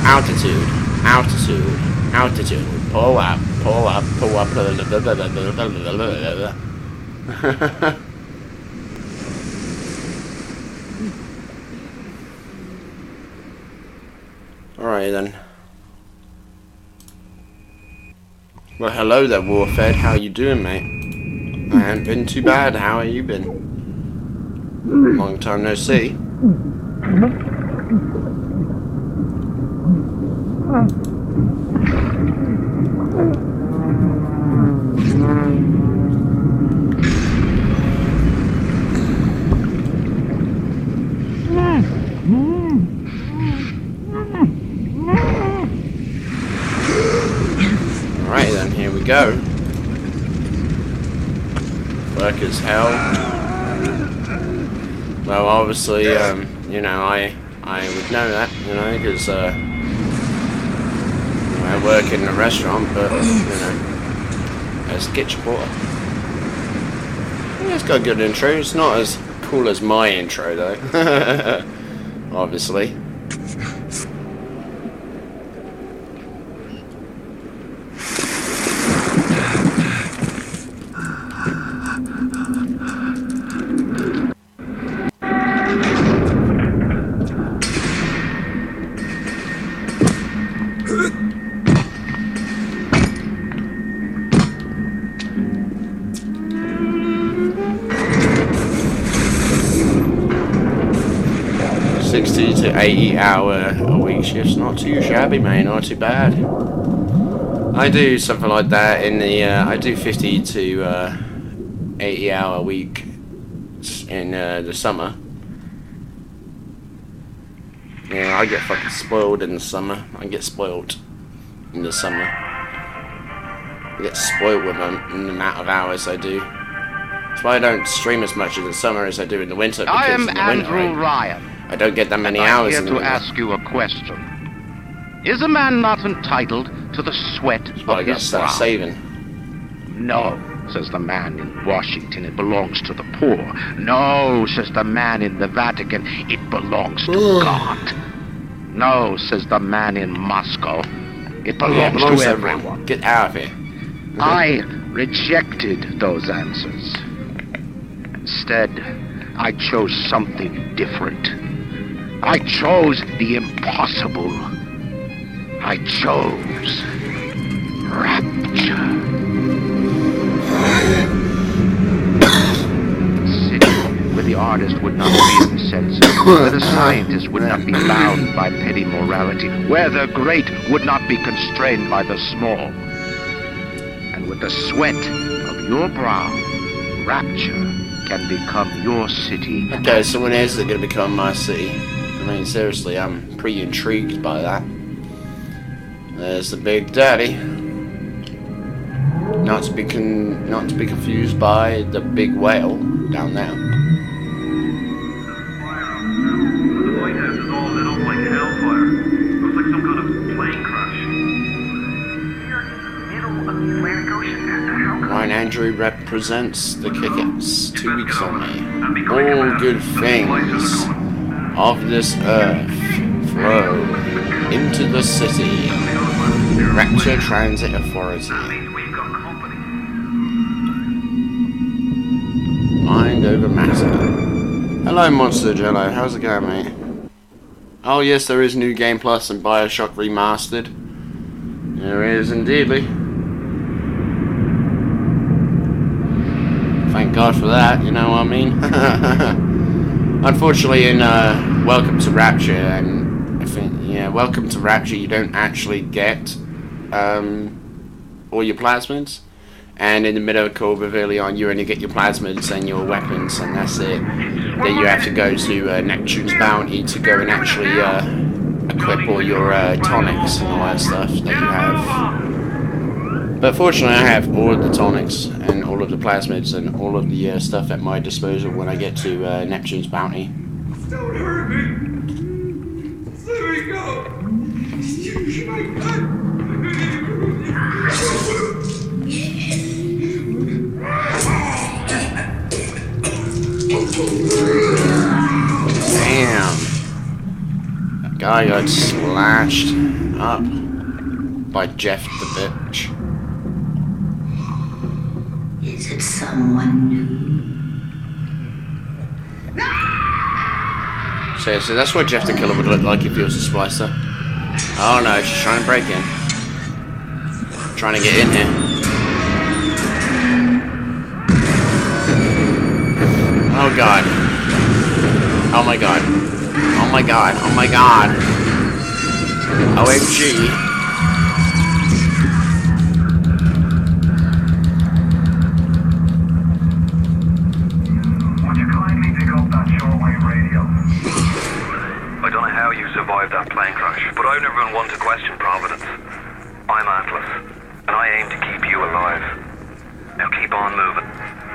Altitude. Altitude. Altitude. Pull up. Pull up. Pull up. Alright then. Well, hello there, Warfed. How you doing, mate? I haven't been too bad. How have you been? Long time no see. Alright then, here we go. Work as hell. Well, obviously, you know, I would know that, you know, because I work in a restaurant, but, you know, as kitchen porter. Yeah, it's got a good intro. It's not as cool as my intro, though. Obviously. 60 to 80 hour a week shifts, not too shabby, mate, not too bad. I do something like that in the, I do 50 to 80 hour week in the summer. Yeah, I get fucking spoiled in the summer. I get spoiled in the summer. I get spoiled with the amount of hours I do. That's why I don't stream as much in the summer as I do in the winter. Because I am in the winter, Andrew Ryan. I don't get that many hours in the winter. I'm here to ask you a question. Is a man not entitled to the sweat of I gotta his start brow? saving. No, says the man in Washington, it belongs to the poor. No, says the man in the Vatican, it belongs to God. No, says the man in Moscow, it belongs to everyone. Get out of here. I rejected those answers. Instead, I chose something different. I chose the impossible. I chose rapture. A city where the artist would not be in the census, where the scientist would not be bound by petty morality, where the great would not be constrained by the small. And with the sweat of your brow, rapture can become your city. Okay, so when is it going to become my city? I mean, seriously, I'm pretty intrigued by that. There's the Big Daddy. Not to be confused by the big whale down there. The White House is all lit up like hellfire. Looks like some kind of plane crash. We're in the middle of the Atlantic Ocean. How come? Ryan Andrew represents the Kick-Its. 2 weeks only. All good things of this earth flow into the city. Rapture Transit Authority. Mind over matter. Hello, Monster Jello. How's it going, mate? Oh, yes, there is New Game Plus and Bioshock Remastered. There is, indeedly. Thank God for that, you know what I mean? Unfortunately, in Welcome to Rapture, and I think, yeah, Welcome to Rapture, you don't actually get all your plasmids. And in the middle of Core Pavilion, you only get your plasmids and your weapons, and that's it. Then you have to go to Neptune's Bounty to go and actually equip all your tonics and all that stuff that you have. But fortunately, I have all of the tonics and all of the plasmids and all of the stuff at my disposal when I get to Neptune's Bounty. Don't hurt me! Let me go! Damn. guy got slashed up by Jeff the bitch. Is it someone new? So that's what Jeff the Killer would look like if he was a splicer. Oh no, she's trying to break in. Trying to get in here. Oh god. Oh my god. Oh my god. Oh my god. OMG. Would you kindly pick up that shortwave radio? I don't know how you survived that plane crash, but I've never been one to question Providence. I'm Atlas, and I aim to keep you alive. Now keep on moving.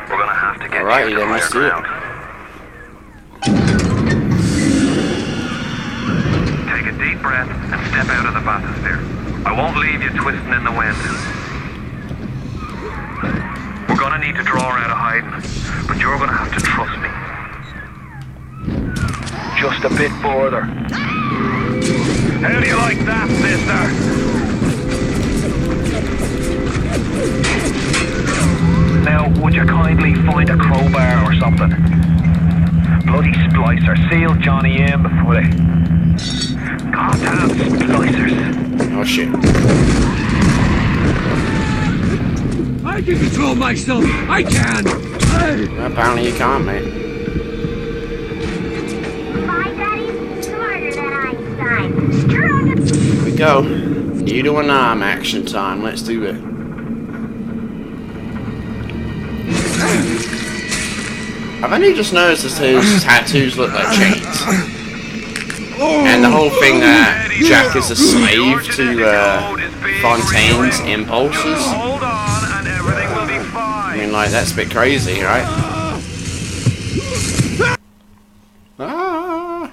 We're gonna have to get you to higher ground. Take a deep breath and step out of the bathysphere. I won't leave you twisting in the wind. We're gonna need to draw her out of hiding, but you're gonna have to trust me. Just a bit further. How do you like that, sister? Now, would you kindly find a crowbar or something? Bloody splicer, seal Johnny in before they... Goddamn splicers. Oh shit. I can control myself! I can! Apparently you can't, mate. My daddy's smarter than Einstein. Screw the... Here we go. You do an arm action time. Let's do it. I've only just noticed that his tattoos look like chains. And the whole thing that Jack is a slave to Fontaine's impulses. Hold on and everything will be I fine. mean, like, that's a bit crazy, right? Ah.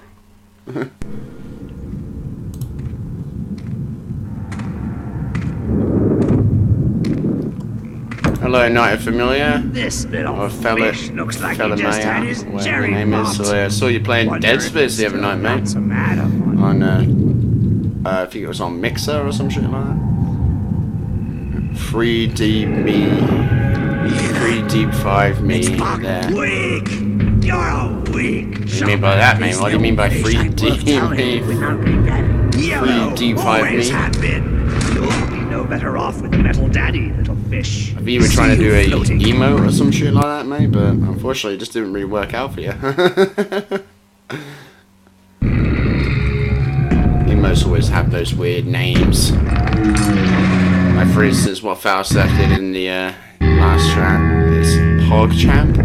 Hello, Night Familiar. This little Or fella, fish looks like fella he just had Maya, his whatever cherry your name is. popped. So I saw you playing Wonder Dead if Space the he's other night, still got mate. some Adam On, I think it was on Mixer or some shit like that. 3D me. 3D 5 me there. Weak! You're a weak! What do you mean by that, mate? What do you mean by 3D me? 3D 5 me? You'll be no better off with the metal daddy, little fish. I think you were trying to do a emote or some shit like that, mate, but unfortunately it just didn't really work out for you. Emotes always have those weird names. Like for instance, what Falstaff did in the last track is PogChamp.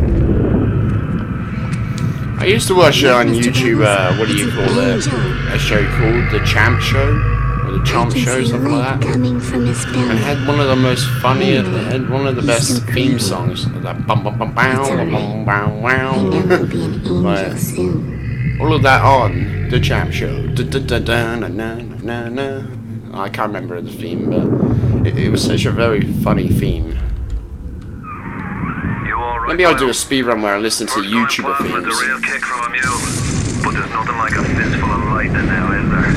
I used to watch on YouTube, what do you call it? A show called The Champ Show, or The Chomp Show, something like that. And it had one of the most funny, it had one of the best theme songs. Like bum bum bum bow, bum bum bow wow. Like, all of that on The Champ Show. Da, da, da, da, na, na, na, na. I can't remember the theme, but it was such a very funny theme. Maybe I'll do a speedrun where I listen to YouTuber With a themes. real kick from a mule, but there's nothing like a fistful of lightning now, is there?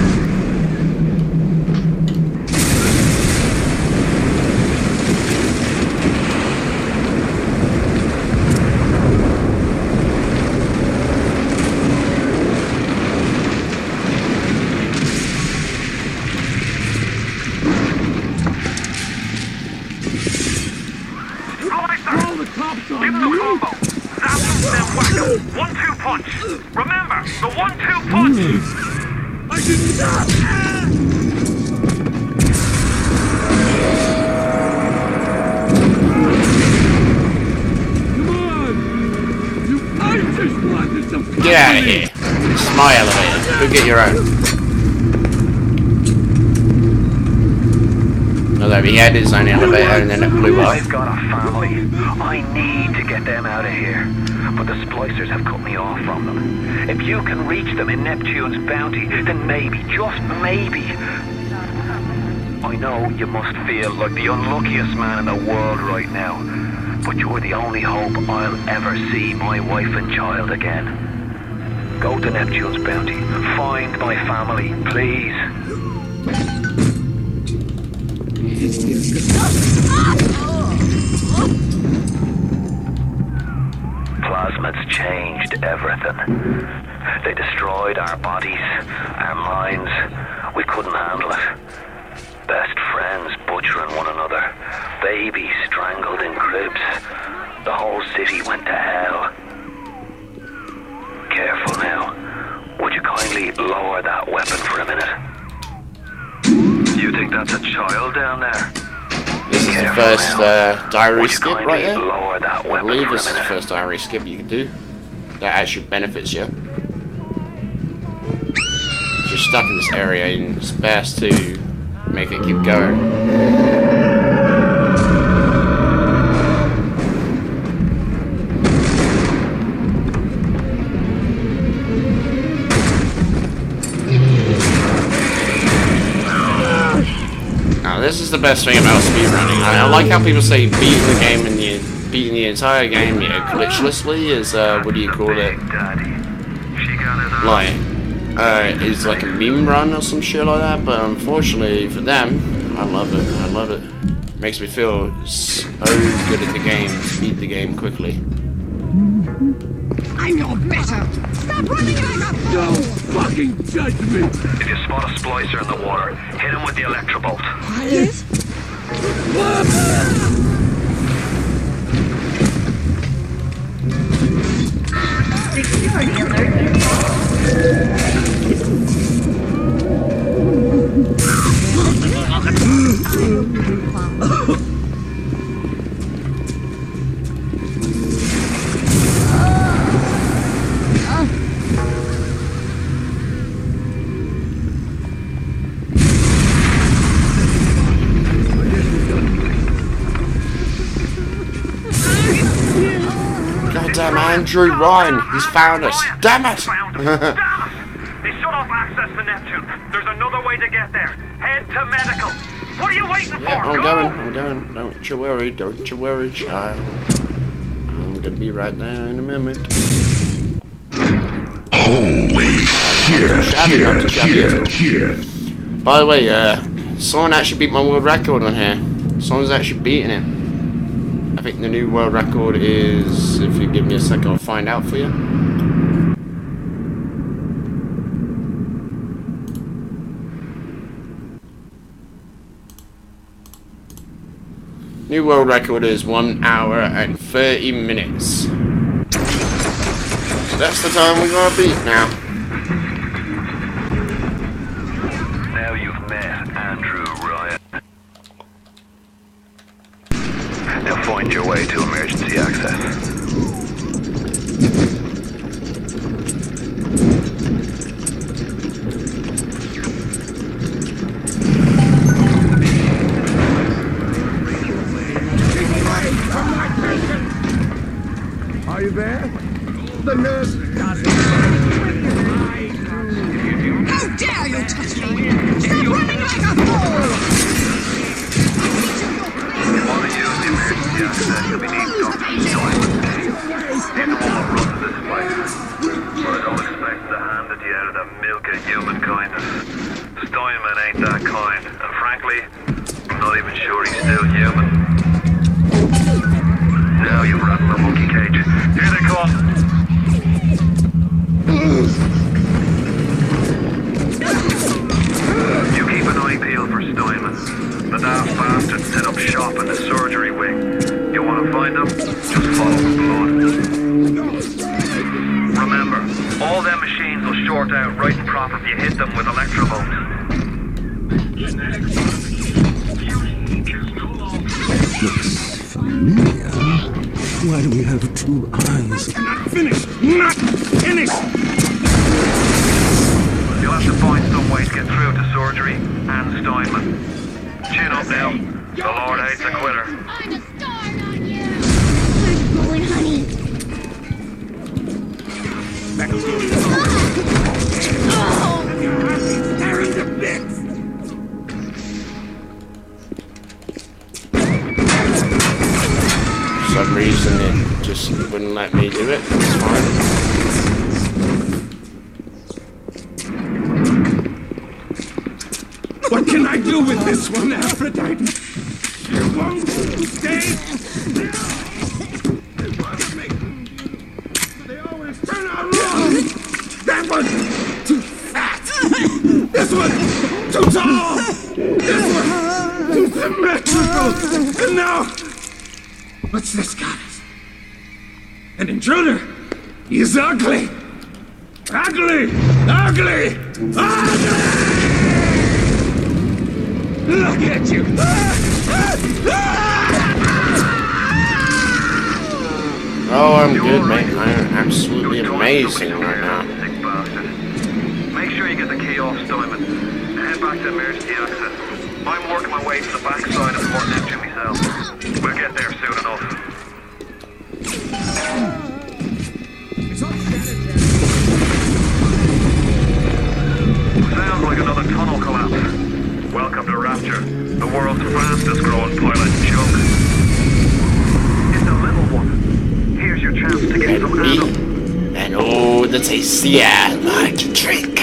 All the cops on Give them a you! combo. Zap them, then whack them. 1-2 punch. Remember, the 1-2 punch. I can stop! Come on! I just wanted some Get out of here. It's my elevator. Go get your own. Although he had his own elevator and then it blew up. I've got a family. I need to get them out of here. But the splicers have cut me off from them. If you can reach them in Neptune's bounty, then maybe, just maybe... I know you must feel like the unluckiest man in the world right now. But you're the only hope I'll ever see my wife and child again. Go to Neptune's bounty. Find my family, please. Plasmids changed everything. They destroyed our bodies, our minds. We couldn't handle it. Best friends butchering one another. Babies strangled in cribs. The whole city went to hell. Careful now. Would you kindly lower that weapon for a minute? You think that's a child down there? This is the first diary skip right there. Lower that I weapon believe for this a is the minute. first diary skip you can do. That actually benefits you. If you're stuck in this area, it's best to make it keep going. Now this is the best thing about speedrunning. I like how people say beating the game and beating the entire game, glitchlessly is what do you call it? Like is like a meme run or some shit like that. But unfortunately for them, I love it. I love it. Makes me feel so good at the game to beat the game quickly. I'm your better. Stop running like a fool. Don't fucking judge me! If you spot a splicer in the water, hit him with the electrobolt. Yes? Goddamn Andrew Ryan, he's found us. Damn it! Found him. Damn it! They shut off access to Neptune. There's another way to get there. Head to medical. What are you waiting Yeah, for? I'm Go! going. Don't you worry, child. I'm gonna be right there in a moment. Holy shit. By the way, someone actually beat my world record on here. Someone's actually beating it. I think the new world record is, if you give me a second, I'll find out for you. New world record is 1 hour and 30 minutes. That's the time we're gonna beat now. Now you've met Andrew Ryan. Now find your way to emergency access. Are you there? The nurse doesn't. How dare you touch me? Stop running like a fool! Want to use the emergency access? We need Dr. Stein. He's the one that runs this place. But I don't expect to hand it to you out of the milk of human kindness. Steinman ain't that kind, and frankly, I'm not even sure he's still human. Now you've rattled the monkey cage. Here they come. You keep an eye peeled for Steinman. The daft bastard set up shop in the surgery wing. You want to find him? Just follow the blood. Remember, all them machines will short out right and proper if you hit them with electrovolt. Why do we have two eyes? Finish! Not finished! You'll have to find some way to get through to surgery and Steinman. Chin up now. The Lord hates a quitter. I'm a star, not you. Where's it going, honey? Tearing to bits! For some reason it just wouldn't let me do it. It's fine. What can I do with this one, Aphrodite? You won't stay. They always turn out wrong. That one too fat. This one too tall. This one too symmetrical. And now, what's this, guys? An intruder. He's ugly. Ugly. Ugly. Ugly. Look at you! Oh, I'm good, mate. I'm absolutely amazing right now. Make sure you get the key off Steinman. Head back to emergency access. I'm working my way to the backside of Fort Neptune myself. We'll get there soon enough. Sounds like another tunnel collapse. Welcome to Rapture, the world's fastest growing pilot joke. It's a little one. Here's your chance to get some Adam. And oh, the tasty magic trick.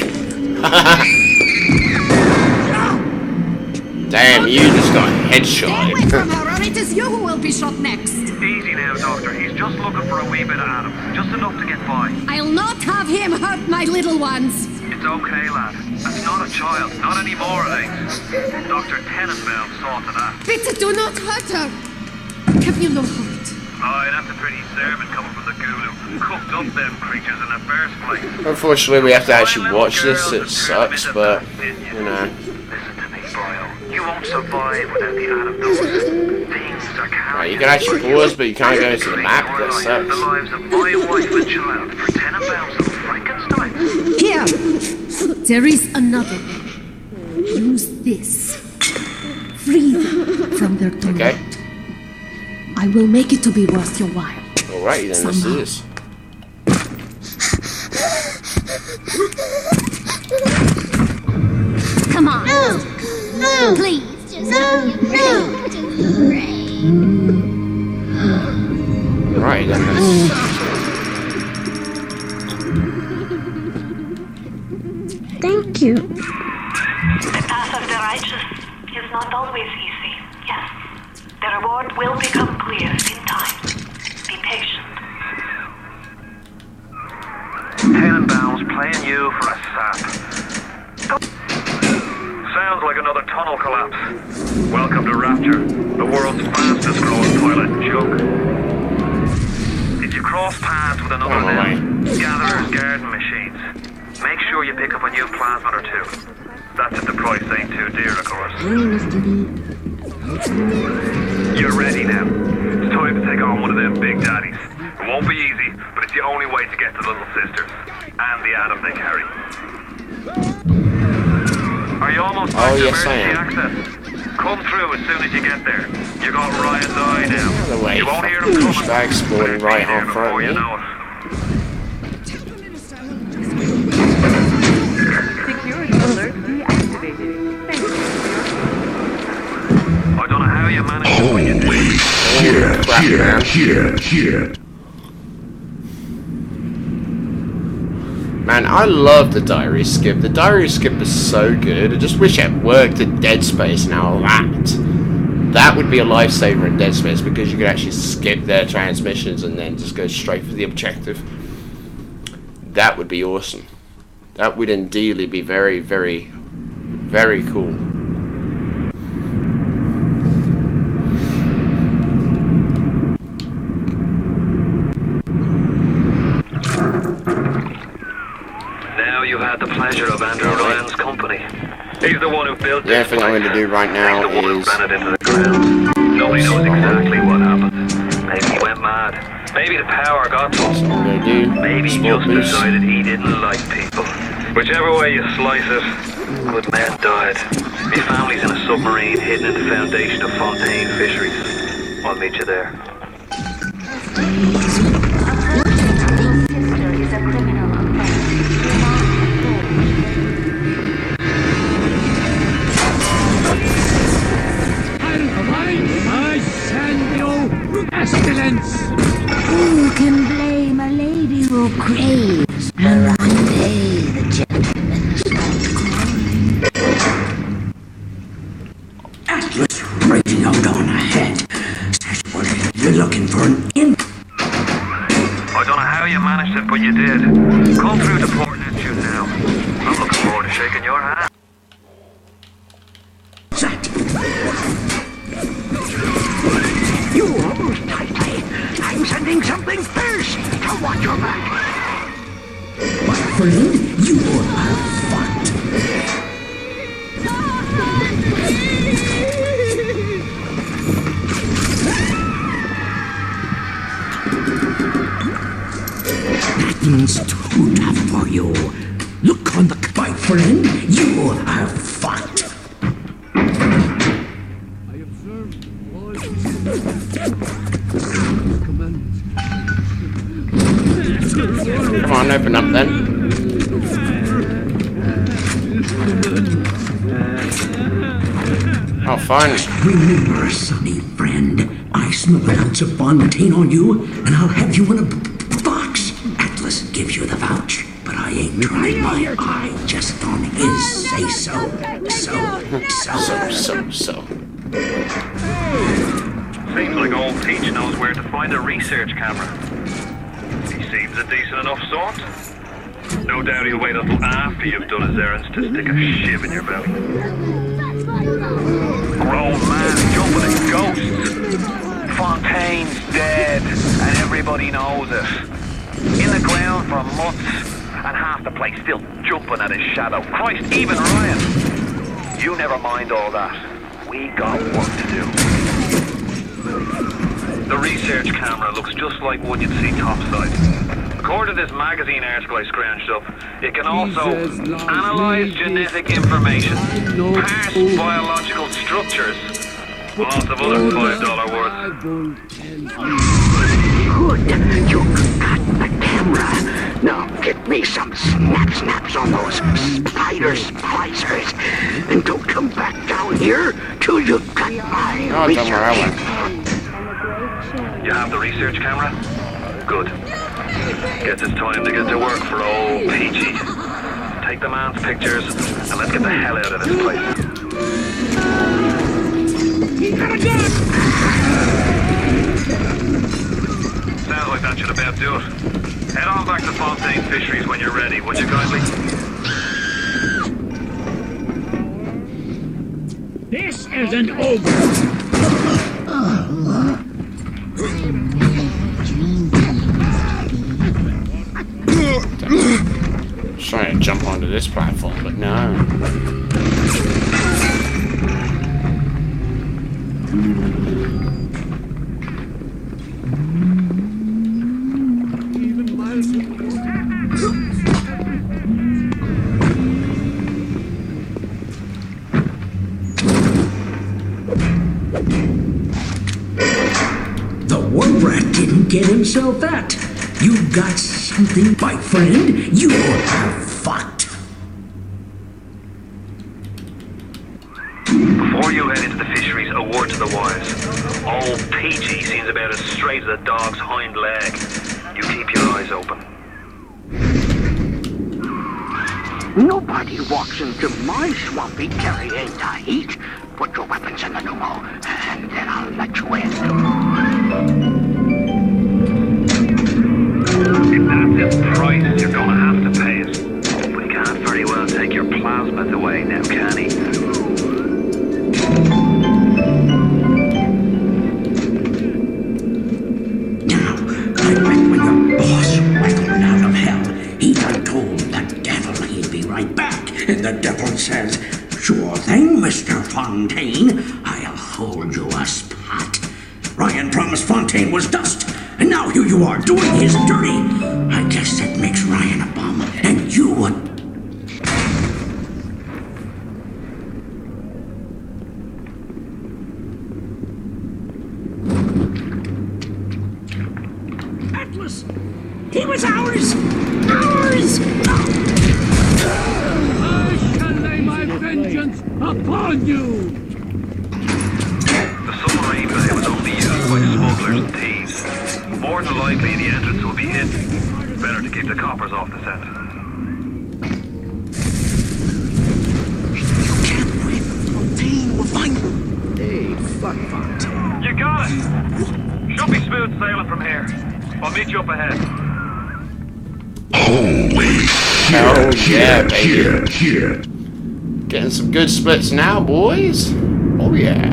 Damn, you just got Stay away headshot. from her, or it is you who will be shot next. Easy now, Doctor. He's just looking for a wee bit of Adam. Just enough to get by. I'll not have him hurt my little ones. It's okay, lad. That's not a child. Not anymore, it ain't. Dr. Tenenbaum saw to that. Bitte do not hurt her. Have you no heart? Aye, that's a pretty sermon coming from the ghoul who cooked up them creatures in the first place. Unfortunately, we have to actually watch this. It sucks, but, you know. Listen to me, Boyle. You won't survive without the Adam dose. Things are carrying. Right, you can actually pause, but you can't go to the map. That The sucks. lives of my wife and child for Tenenbaum's little Frankenstein. Here. There is another one. Use this. Free them from their torment. Okay. I will make it to be worth your while. Alrighty then, let's do this. Come on. Please, just pray. Right then, let's... Thank you. The path of the righteous is not always easy, yes. The reward will become clear in time. Be patient. Tenenbaum's playing you for a sap. Sounds like another tunnel collapse. Welcome to Rapture, the world's fastest growing pilot joke. If you cross paths with another limb, gatherer's garden machines, make sure you pick up a new plasmid or two. That's if the price ain't too dear, of course. You're ready now. It's time to take on one of them big daddies. It won't be easy, but it's the only way to get to Little Sisters and the Adam they carry. Are you almost back to yes, I emergency am. access? Come through as soon as you get there. You got Ryan's eye now. By the way, You won't hear them coming. douchebag spawning But right it'll be on there front of before you me. know it. Security alert deactivated. Thank you. I don't know how you managed it when you did. Here. Man, I love the diary skip. The diary skip is so good. I just wish it worked in Dead Space now. That would be a lifesaver in Dead Space because you could actually skip their transmissions and then just go straight for the objective. That would be awesome. That would indeedly be very, very, very cool. Now you had the pleasure of Andrew Ryan's company. He's the one who built The only thing I'm going to do right now He's the one who is... ran it into the ground. Nobody knows exactly what happened. Maybe he went mad. Maybe the power got to him. I'm going to do Maybe he small just boost. decided he didn't like people. Whichever way you slice it, good men died. My family's in a submarine hidden in the foundation of Fontaine Fisheries. I'll meet you there. Sister is a criminal offense. I send you pestilence. Who can blame a lady who craves a rendezvous? The gentleman is not calling. Right, then, let's... I don't know how you managed it when you did it. Who can blame a lady who craves a rendezvous? The gentleman is not calling. But for an end. I don't know how you managed it, but you did. Come through to Port Neptune now. I'm looking forward to shaking your hand. You almost tightly. I'm sending something first to watch your back. My friend, you are fucked. Nothing's too tough for you. Look on the... My friend, you are fucked. I observed all commandments. Come on, open up then. Oh, fine. Remember, sonny friend, I smell an ounce of Fontaine on you, and I'll have you in a box. Atlas gives you the vouch, but I ain't trying my eye just on his say-so. So. Seems like old Peach knows where to find a research camera. He seems a decent enough sort. No doubt he'll wait until after you've done his errands to stick a shiv in your belly. Grown man jumping at ghosts. Fontaine's dead, and everybody knows it. In the ground for months, and half the place still jumping at his shadow. Christ, even Ryan. You never mind all that. We got work to do. The research camera looks just like one you'd see topside. According to this magazine article I scrounged up, it can also analyze genetic information, parse biological structures, lots of other $5 words. Good. You got the camera. Now get me some snaps on those spider splicers. And don't come back down here till you got my research. You have the research camera? Good. Guess it's time to get to work for old Peachy. Take the man's pictures, and let's get the hell out of this place. Sounds like that should about do it. Head on back to Fontaine Fisheries when you're ready, would you kindly? This isn't over. Trying to jump onto this platform, but no. The warp rat didn't get himself that. You got something, my friend. You are fucked. Before you head into the fisheries, a word to the wise. Old Peachy seems about as straight as a dog's hind leg. You keep your eyes open. Nobody walks into my swampy carrying the heat. Put your weapons in the pneumo, and then I'll let you in. If that's the price, you're gonna have to pay it. But he can't very well take your plasmas away now, can he? Now, I bet when your boss wiggled out of hell, he done told the devil he'd be right back. And the devil says, "Sure thing, Mr. Fontaine. I'll hold you a spot." Ryan promised Fontaine was dust, and now here you are doing his dirty. I guess that makes Ryan a bum, and you a... Atlas! He was ours! Ours! I shall lay my vengeance upon you! The submarine bay was only used by smugglers and thieves. More than likely, the entrance will be hidden. Better to keep the coppers off the scent. You can't win. Fontaine will find you. Hey, fuck Fontaine. You got it! Should be smooth smooth sailing from here. I'll meet you up ahead. Holy Oh, shit. yeah, baby. Here. Getting some good splits now, boys. Oh, yeah.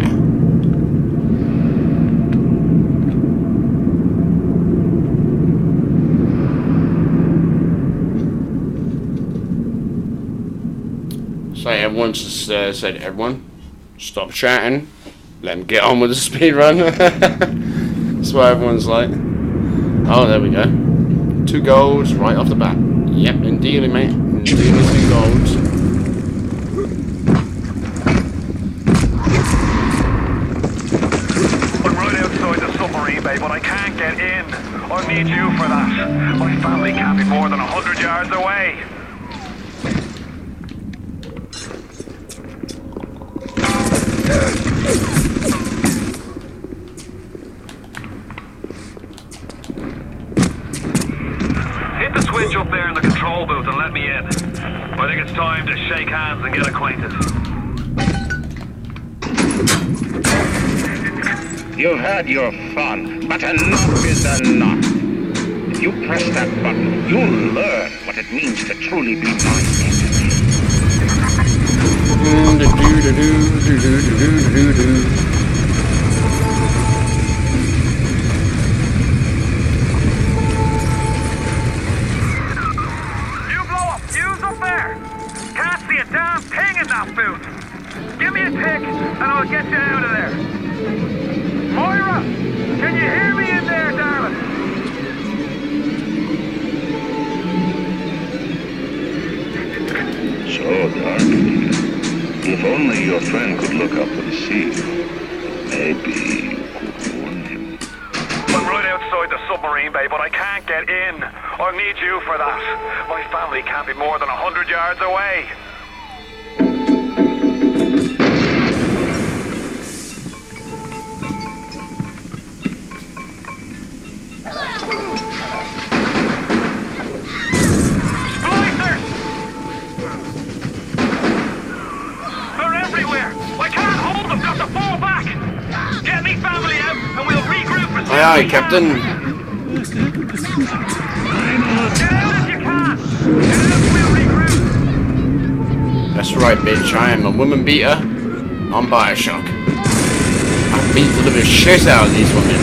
So everyone's just said, everyone, stop chatting. Let them get on with the speedrun. That's what everyone's like. Oh, there we go. 2 golds right off the bat. Yep, indeed, mate. Indeed, 2 golds. I'm right outside the submarine bay, but I can't get in. I'll need you for that. My family can't be more than 100 yards away. Hit the switch up there in the control booth and let me in. I think it's time to shake hands and get acquainted. You've had your fun, but enough is enough. If you press that button, you'll learn what it means to truly be my You blow up fuse up there! Can't see a damn thing in that booth! Give me a tick and I'll get you out of there! Moira! Can you hear me in there, darling? So dark, dear. If only your friend could look up and see. Maybe you could warn him. I'm right outside the submarine bay, but I can't get in. I'll need you for that. My family can't be more than 100 yards away. Aye, aye, Captain. That's right, bitch. I am a woman beater on Bioshock. I beat the living shit out of these women.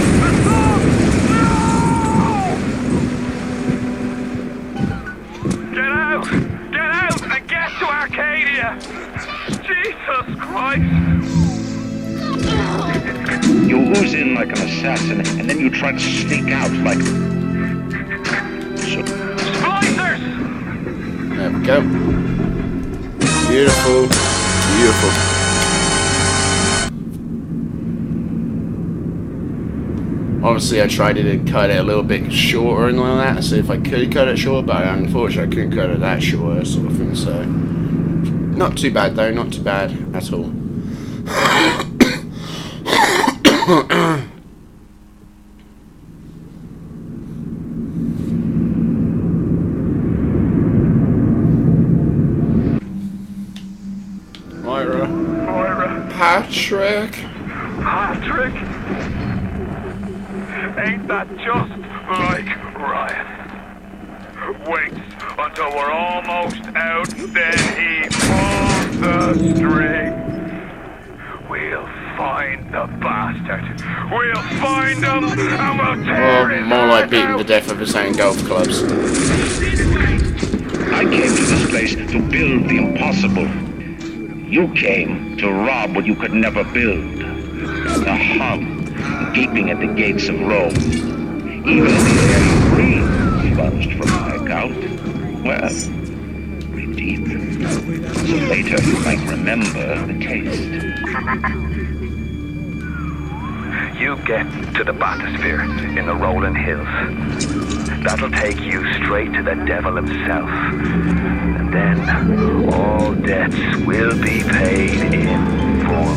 Get out! Get out and get to Arcadia! Jesus Christ! You ooze in like an assassin, and then you try to sneak out like... Splicers! There we go. Beautiful. Beautiful. Obviously, I tried to cut it a little bit shorter and all that, see if I could cut it short, but unfortunately, I couldn't cut it that short, sort of thing, so... Not too bad, though. Not too bad at all. Moira. Patrick. Patrick? Ain't that just like Ryan? Waits until we're almost out, then he pulls the string. We'll find the bastard. We'll find him and we'll tear his More like heart beating out. the death of his own golf clubs. I came to this place to build the impossible. You came to rob what you could never build. A hub, gaping at the gates of Rome. Even the air you breathe plunged from my account. Well, redeem them. So later you might remember the taste. You get to the bathysphere in the rolling hills. That'll take you straight to the devil himself. And then all debts will be paid in full.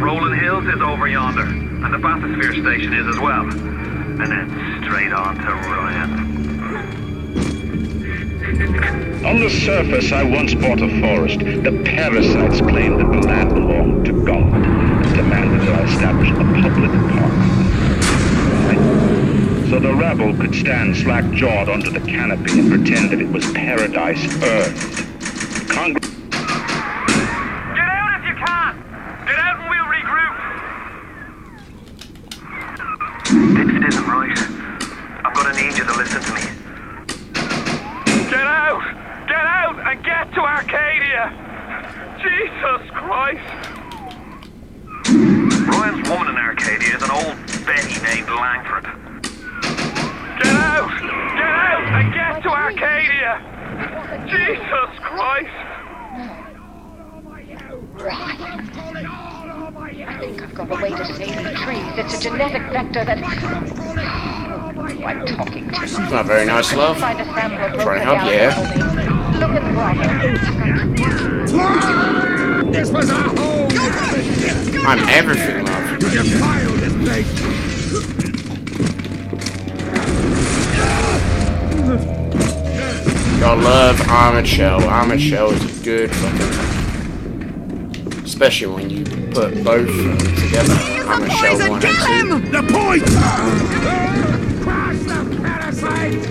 Rolling Hills is over yonder, and the bathysphere station is as well. And then straight on to Ryan. On the surface, I once bought a forest. The parasites claimed that the land belonged to God and demanded that I establish a public park. So the rabble could stand slack-jawed under the canopy and pretend that it was paradise earned. Congress... Get out if you can! Get out and we'll regroup! This isn't right. I'm gonna need you to listen to me. Get out! Get out and get to Arcadia! Jesus Christ! Ryan's woman in Arcadia is an old Betty named Langford. Get out! Get out and get to Arcadia! Jesus Christ! I think I've got a way to save the trees. It's a genetic vector that... I'm talking to. It's not very nice, love. Find a sample of Trying to help you here. Look at the writer. This was our home! I'm everything, love. You defiled this place! Gotta love Armored Shell. Armored Shell is a good fucking thing. Especially when you put both together. Armored Shell 1 and 2. The point! Crush the parasite!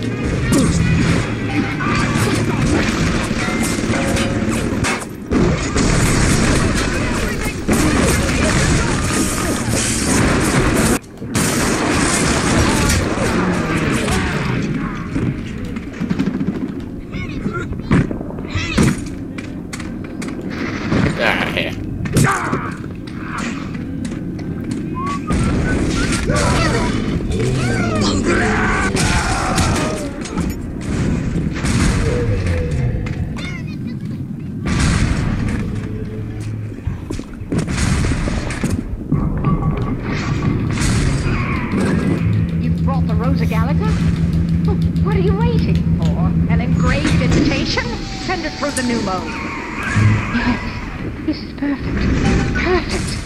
Get out of here. You've brought the Rosa Gallica? Oh, what are you waiting for? An engraved invitation? Send it through the pneumo. Yes, this is perfect. Perfect.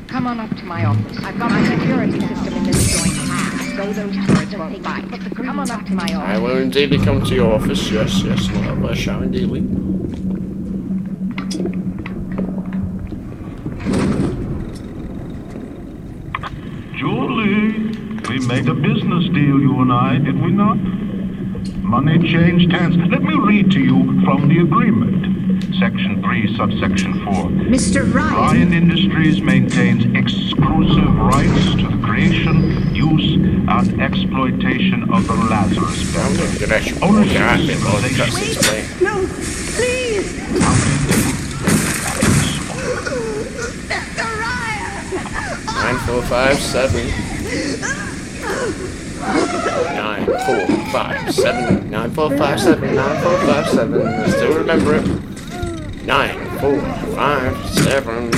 Come on up to my office. I've got my security system in this joint pass, so those turrets won't bite. Come on up to my office. I will indeed come to your office. Yes, yes, love. I shall indeed. Julie, we made a business deal, you and I, did we not? Money changed hands. Let me read to you from the agreement. Section 3, subsection 4. Mr. Ryan. Ryan Industries maintains exclusive rights to the creation, use, and exploitation of the Lazarus Vector. Ownership civilization. No, please! Mr. Ryan! 9457 9457 9457 9457. I still remember it. 9457.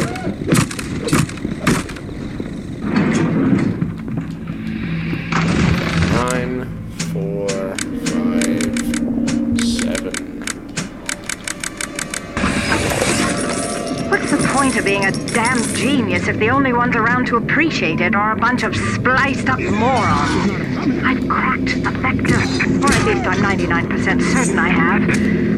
What's the point of being a damn genius if the only ones around to appreciate it are a bunch of spliced up morons? I've cracked the vector, or at least I'm 99% certain I have.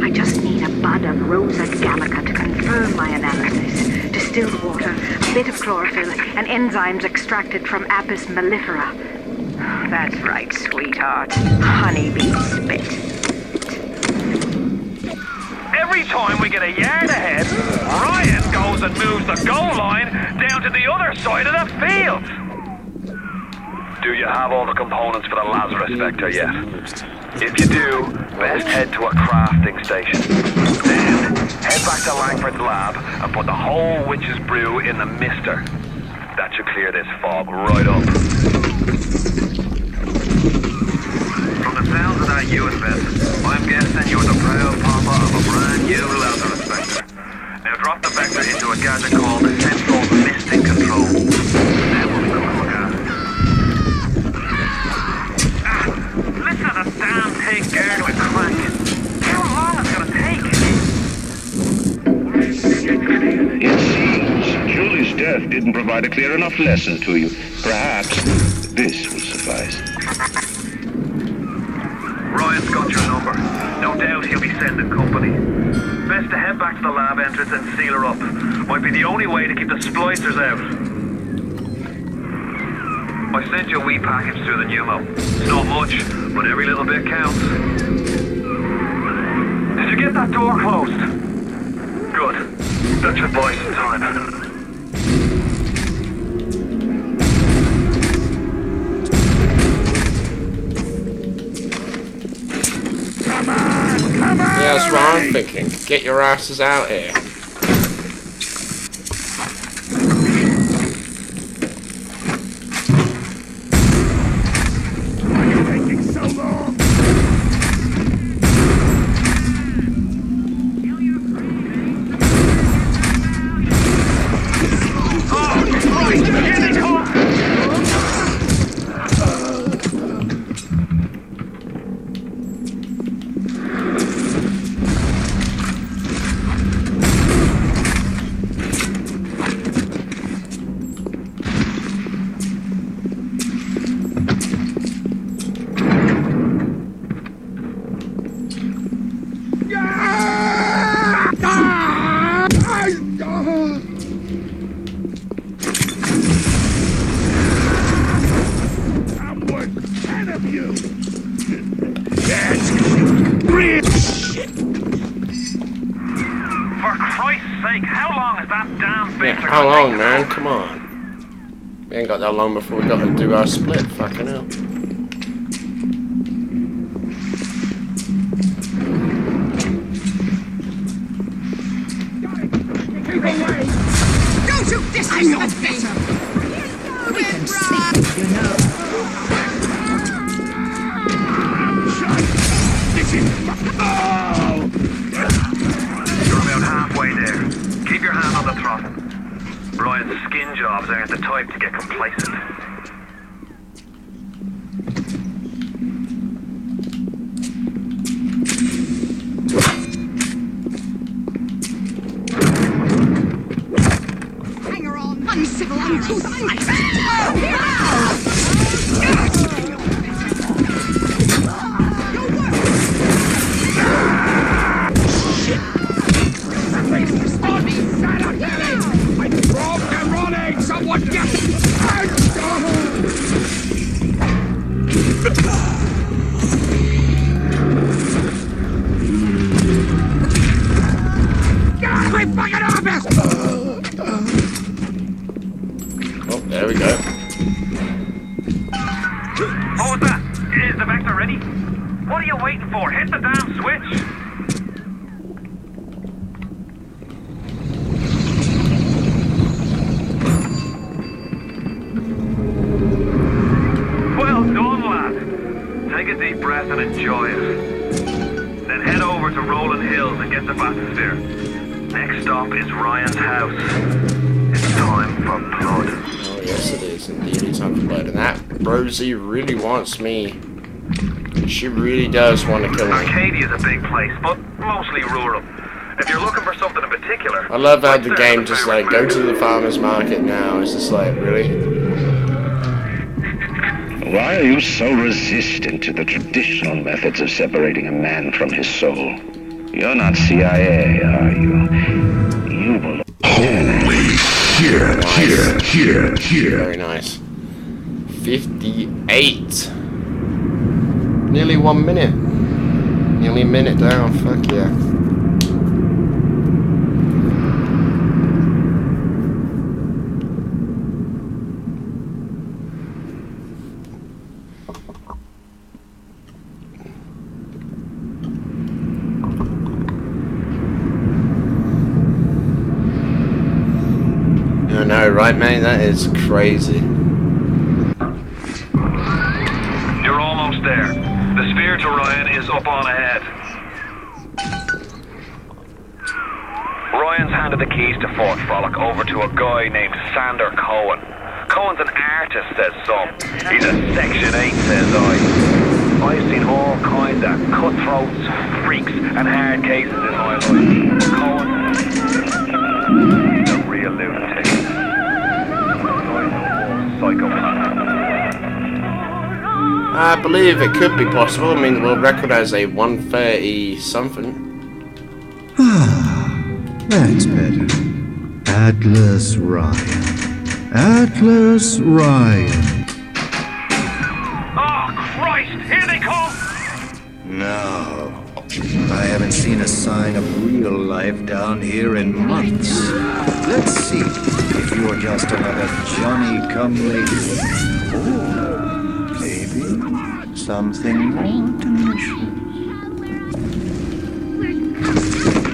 I just need a bud of Rosa Gallica to confirm my analysis. Distilled water, a bit of chlorophyll, and enzymes extracted from Apis mellifera. That's right, sweetheart. Honeybee spit. Every time we get a yard ahead, Ryan goes and moves the goal line down to the other side of the field. Do you have all the components for the Lazarus Vector yet? If you do, best head to a crafting station. Then, head back to Langford's lab and put the whole witch's brew in the mister. That should clear this fog right up. From the sounds of that you investment, I'm guessing you're the proud papa of a brand new Lazarus Vector. Now drop the Vector into a gadget called Central Misting Control. Then we'll be going to look at it. Listen to the damn thing gurgling cracking. How long is it going to take? It seems Julie's death didn't provide a clear enough lesson to you. Perhaps this will suffice. Ryan's got your number. No doubt he'll be sending company. Best to head back to the lab entrance and seal her up. Might be the only way to keep the splicers out. I sent you a wee package through the pneumo. It's not much, but every little bit counts. Did you get that door closed? Good. That should buy some time. Yeah, that's what I'm thinking. Get your asses out here. Why are you taking so long? How long, man? Come on. We ain't got that long before we got to do our split. Fucking hell. Don't you disrespect me! We can see, you know. You're about halfway there. Keep your hand on the throttle. Ryan's skin jobs aren't the type to get complacent. Hang her on, uncivil, uncouth, Someone get Oh, there we go. What was that? Is the vector ready? What are you waiting for? Hit the damn switch! Well done, lad. Take a deep breath and enjoy it. Then head over to Rolling Hills and get the bathysphere. Next stop is Ryan's house. It's time for blood. Oh yes it is, indeed it's time for blood. And that Rosie really wants me. She really does want to kill me. Arcadia's a big place, but mostly rural. If you're looking for something in particular... I love how the game just like, go to the farmer's market now. It's just like, really? Why are you so resistant to the traditional methods of separating a man from his soul? You're not CIA, are you? You will... Holy shit, here. Very nice. 58. Nearly 1 minute. Nearly a minute down, fuck yeah. I know, right, mate? That is crazy. You're almost there. The sphere to Ryan is up on ahead. Ryan's handed the keys to Fort Frolic over to a guy named Sander Cohen. Cohen's an artist, says some. He's a Section 8, says I. I've seen all kinds of cutthroats, freaks, and hard cases in my life. Cohen's a real lunatic. Psychopath. I believe it could be possible. I mean, the world record has a 130 something. That's better. Atlas Ryan. Atlas Ryan. Oh, Christ! Here they come! No. I haven't seen a sign of real life down here in months. Let's see if you're just another Johnny-come-lately. Oh, maybe something more delicious.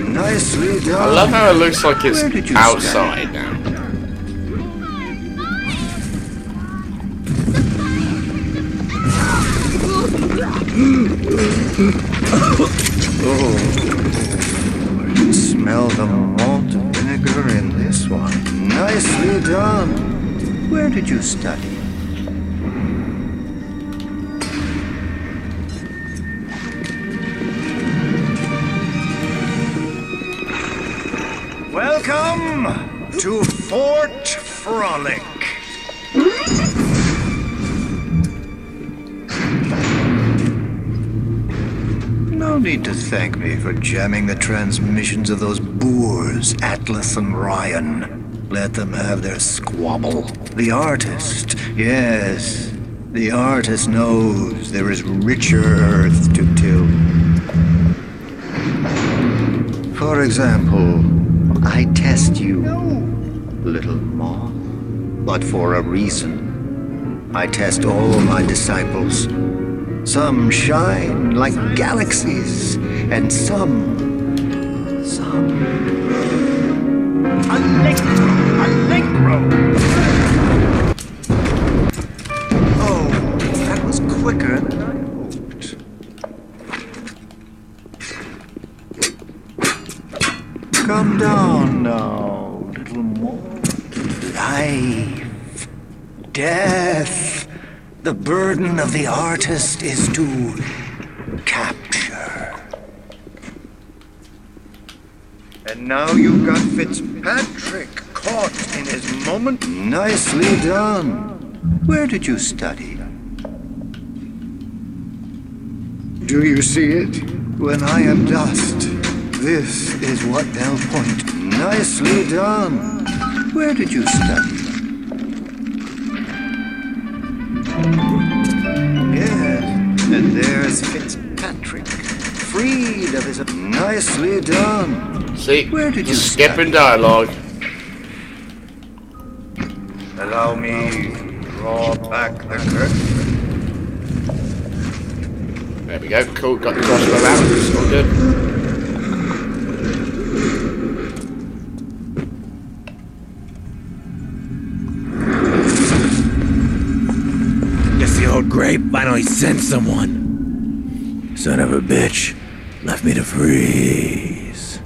Nicely done. I love how it looks like it's outside now. Oh, smell the malt vinegar in this one. Nicely done. Where did you study? Welcome to Fort Frolic. No need to thank me for jamming the transmissions of those boors, Atlas and Ryan. Let them have their squabble. The artist, yes, the artist knows there is richer earth to till. For example, I test you, little moth, but for a reason. I test all my disciples. Some shine like galaxies, and some... Allegro! Oh, that was quicker than I hoped. Come down now, little more. Life, death. The burden of the artist is to capture. And now you've got Fitzpatrick caught in his moment. Nicely done. Where did you study? Do you see it? When I am dust, this is what they'll point. Nicely done. Where did you study? Yes, and there's Fitzpatrick, freed of his... Nicely done. See, where did you skipping dialogue? Allow me to draw back the curtain. There we go, cool, got the crossbow out, it's all good. The old grape, why don't he send someone? Son of a bitch, left me to freeze.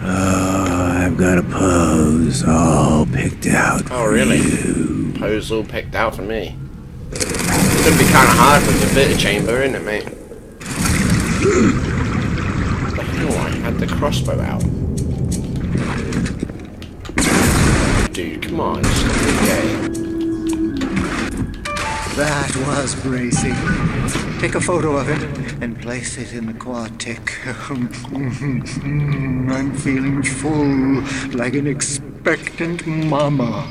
Oh, I've got a pose all picked out. Oh, really? Pose all picked out for me. It's gonna be kind of hard with the bit of chamber, isn't it, mate? The hell, I had the crossbow out. Dude, come on, stop the game. That was bracing. Take a photo of it and place it in the quad tick. I'm feeling full, like an expectant mama.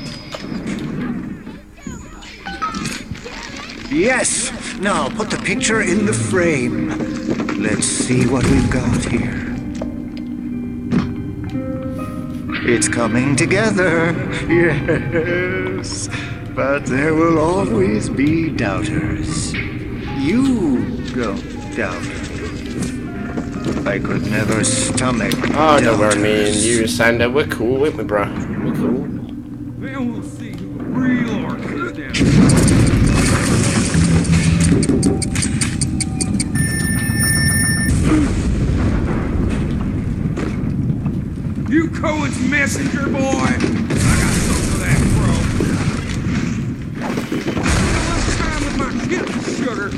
Yes! Now put the picture in the frame. Let's see what we've got here. It's coming together. Yes. But there will always be doubters. You don't doubt. I could never stomach Oh, don't worry, doubters. me and you, Sander, we're cool, ain't we, bro? We're cool. Then we'll see who the real artist is. You Cohen's messenger boy! I got something for that, bro. Less time with my kids, sugar.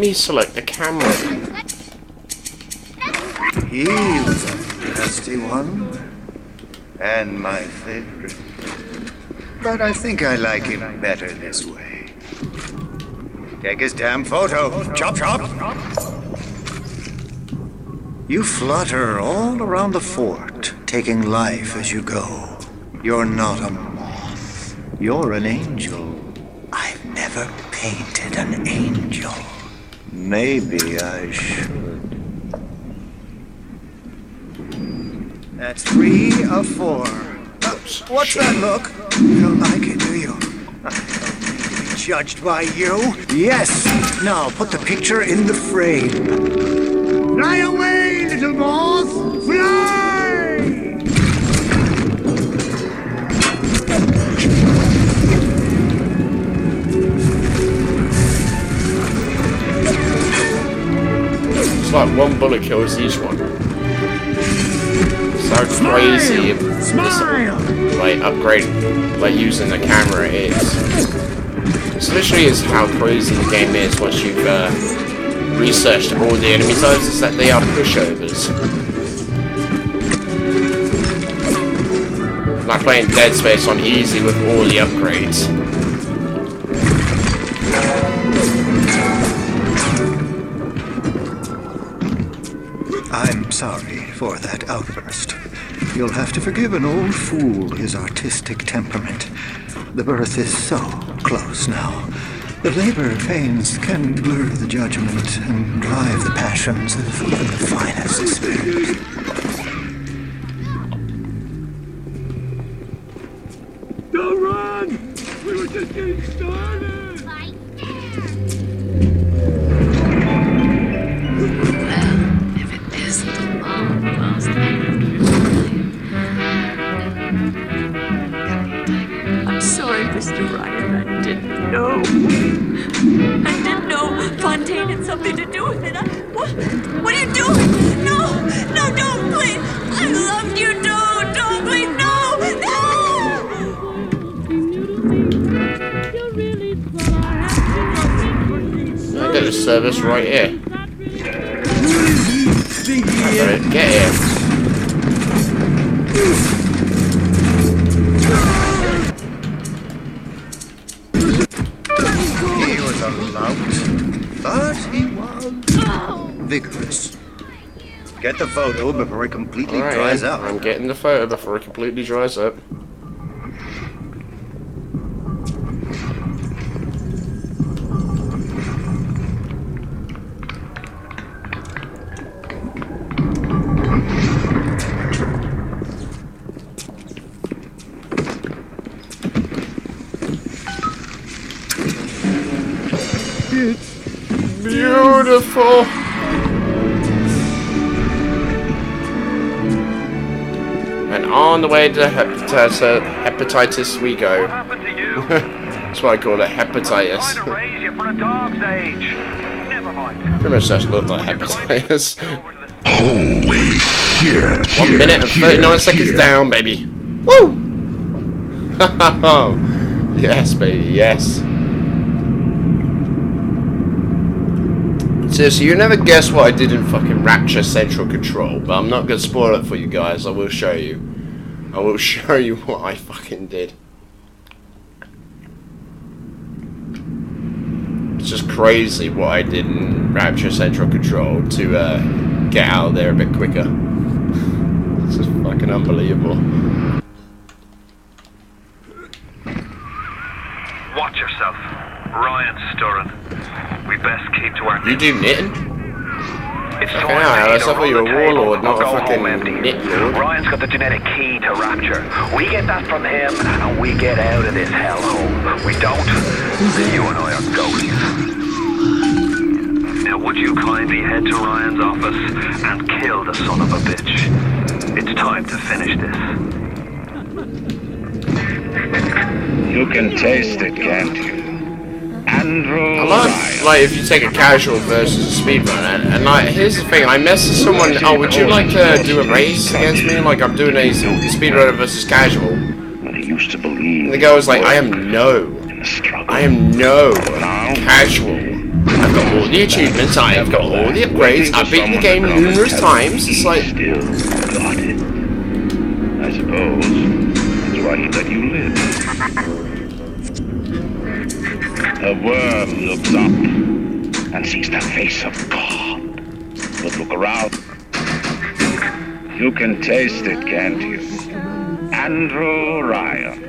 me select the camera. He was a nasty one. And my favorite. But I think I like him better this way. Take his damn photo. Chop, chop. You flutter all around the fort, taking life as you go. You're not a moth. You're an angel. I've never painted an angel. Maybe I should. That's 3 of 4. What's that look? You don't like it, do you? I don't need to be judged by you. Yes! Now put the picture in the frame. Fly away, little moth! Fly! It's like one bullet kills each one. So crazy this like upgrade, like using the camera is. It's literally is how crazy the game is once you've researched all the enemy types, is that they are pushovers. Like playing Dead Space on easy with all the upgrades. I'm sorry for that outburst. You'll have to forgive an old fool his artistic temperament. The birth is so close now. The labor pains can blur the judgment and drive the passions of even the finest spirit. Don't run! We were just getting started! I'm sorry, Mr. Ryan. I didn't know. I didn't know Fontaine had something to do with it. What are you doing? No, don't, please. I loved you. Don't, please, no. I got a service right here. Get here. He was a lout, but he was vigorous. Get the photo before it completely dries up. I'm getting the photo before it completely dries up. Beautiful. And on the way to hepatitis we go. That's why I call it hepatitis. Pretty much just look like hepatitis. Holy shit! 1 minute and 39 seconds down, baby. Woo! Yes, baby, yes. Seriously, you never guess what I did in fucking Rapture Central Control, but I'm not gonna spoil it for you guys. I will show you. I will show you what I fucking did. It's just crazy what I did in Rapture Central Control to get out of there a bit quicker. It's just fucking unbelievable. Watch yourself. Ryan's stirring. We best keep to our... You do knitting? It's fucking hell, I thought you were a warlord, not a fucking knit lord. Ryan's got the genetic key to Rapture. We get that from him, and we get out of this hellhole. We don't, then you and I are ghosts. Now would you kindly head to Ryan's office and kill the son of a bitch? It's time to finish this. You can taste it, can't you? I like if you take a casual versus a speedrun, and like, here's the thing, I messaged someone, oh, would you like to do a race against me? Like, I'm doing a speedrunner versus casual. And the guy was like, I am no casual. I've got all the achievements, I've got all the upgrades, I've beaten the game numerous times, it's like... Still got it. I suppose that's why he let you live. A worm looks up and sees the face of God. But look around. You can taste it, can't you? Andrew Ryan.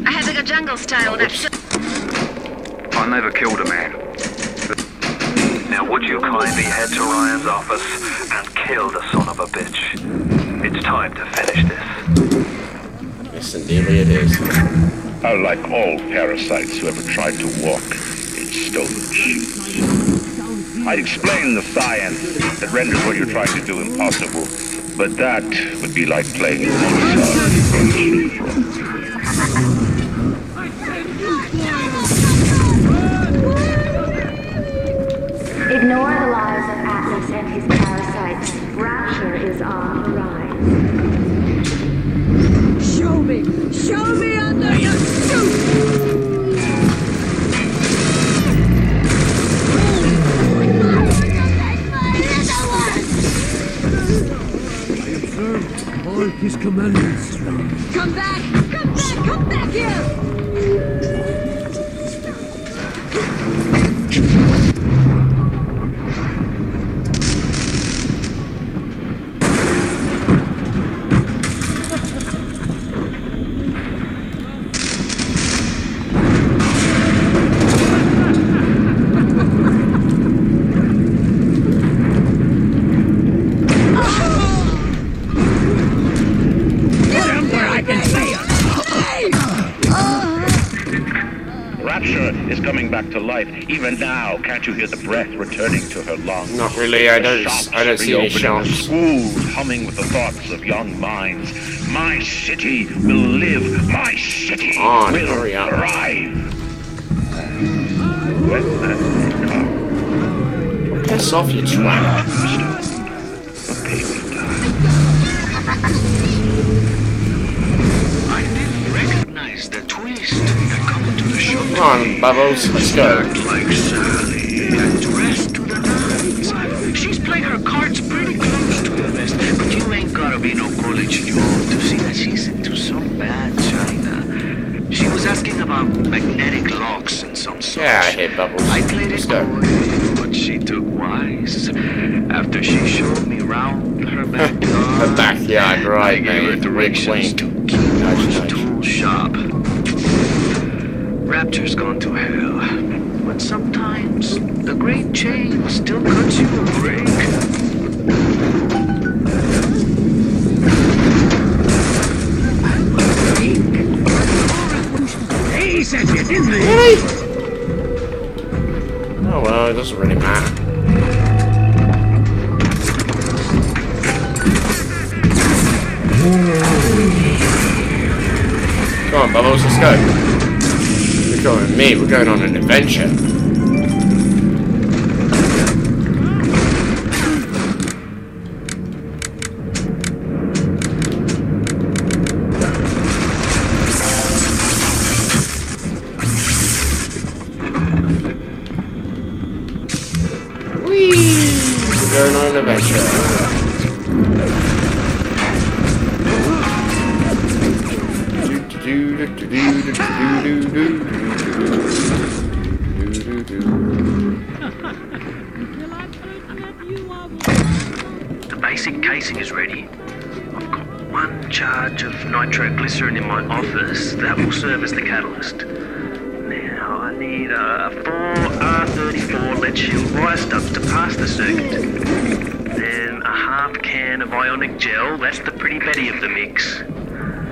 I have like a jungle style that should... I never killed a man. Now would you kindly head to Ryan's office and kill the son of a bitch? It's time to finish this. Yes, indeed it is. Like all parasites who ever tried to walk in stolen shoes. I'd explain the science that renders what you're trying to do impossible, but that would be like playing Mozart. Ignore the lies of Atlas and his parasites. Rapture is on the rise. Show me! Show me under your suit! All his commandments. Come back! Come back! Come back here! Back to life. Even now, can't you hear the breath returning to her lungs? Not really, I don't see any shops. Schools humming with the thoughts of young minds. My city will live. My city will thrive. When that come. Piss off, you twat. The twist that come into the show. Come on, Bubbles, let's go. Like Sally and dressed to the nines. She's playing her cards pretty close to the vest, but you ain't gotta be no college youth to see that she's into some bad China. She was asking about magnetic locks and some such. Yeah, I hate Bubbles. I played it coy, but she took wise. After she showed me round her backyard, her backyard, right, I gave her directions to Keyboard's tool shop. Rapture's gone to hell, but sometimes the great chain still cuts you a break. He said you didn't. Really? Oh well, it doesn't really matter. Come on, Bubbles, let's go. You're going with me, we're going on an adventure. Whee! We're going on an adventure. The basic casing is ready. I've got one charge of nitroglycerin in my office. That will serve as the catalyst. Now I need a 4R34 lead shield wire stubs to pass the circuit. Then a half can of ionic gel. That's the pretty Betty of the mix.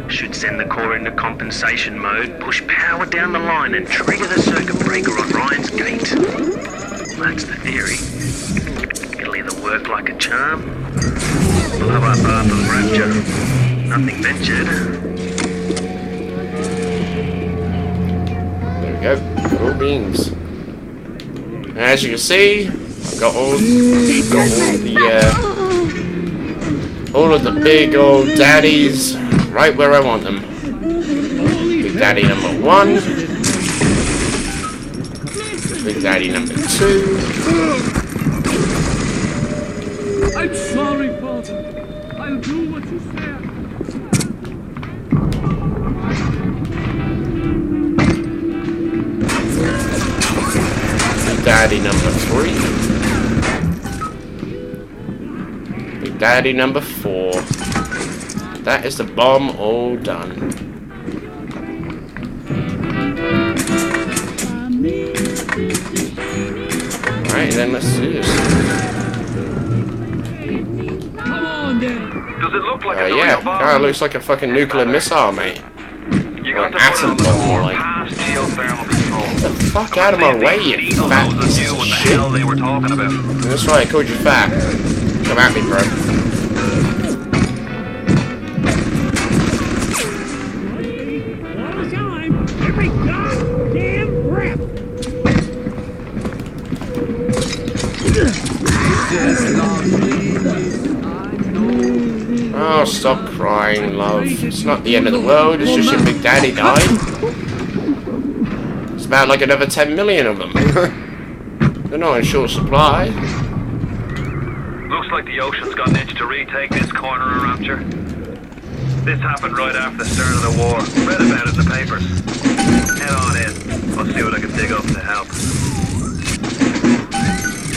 Should send the core into compensation mode, push power down the line and trigger the circuit breaker on Ryan's gate. That's the theory. It'll either work like a charm, blow up half of Rapture. Nothing ventured. There we go, cool beans. And as you can see, I've got all of the big old daddies right where I want them. Big Daddy number 1. Big Daddy number 2. I'm sorry, Father. I'll do what you say. Big Daddy number 3. Big Daddy number 4. That is the bomb all done. Alright, then let's do this. Come on, then. Does it look like a Yeah, bomb? kinda looks like a fucking nuclear missile, mate. You Or got an to put it atom on the bomb, floor like. past geothermal control. Get the fuck out of my way, you fat Those piece knew of what the shit. hell they were talking about. That's right, I called you fat. Come at me, bro. All the time, every goddamn breath. Oh, stop crying, love. It's not the end of the world, it's just your Big Daddy died. It's about like another 10 million of them. They're not in short supply. Looks like the ocean's got an itch to retake this corner of Rapture. This happened right after the start of the war. Read about it in the papers. Head on in. I'll see what I can dig up to help.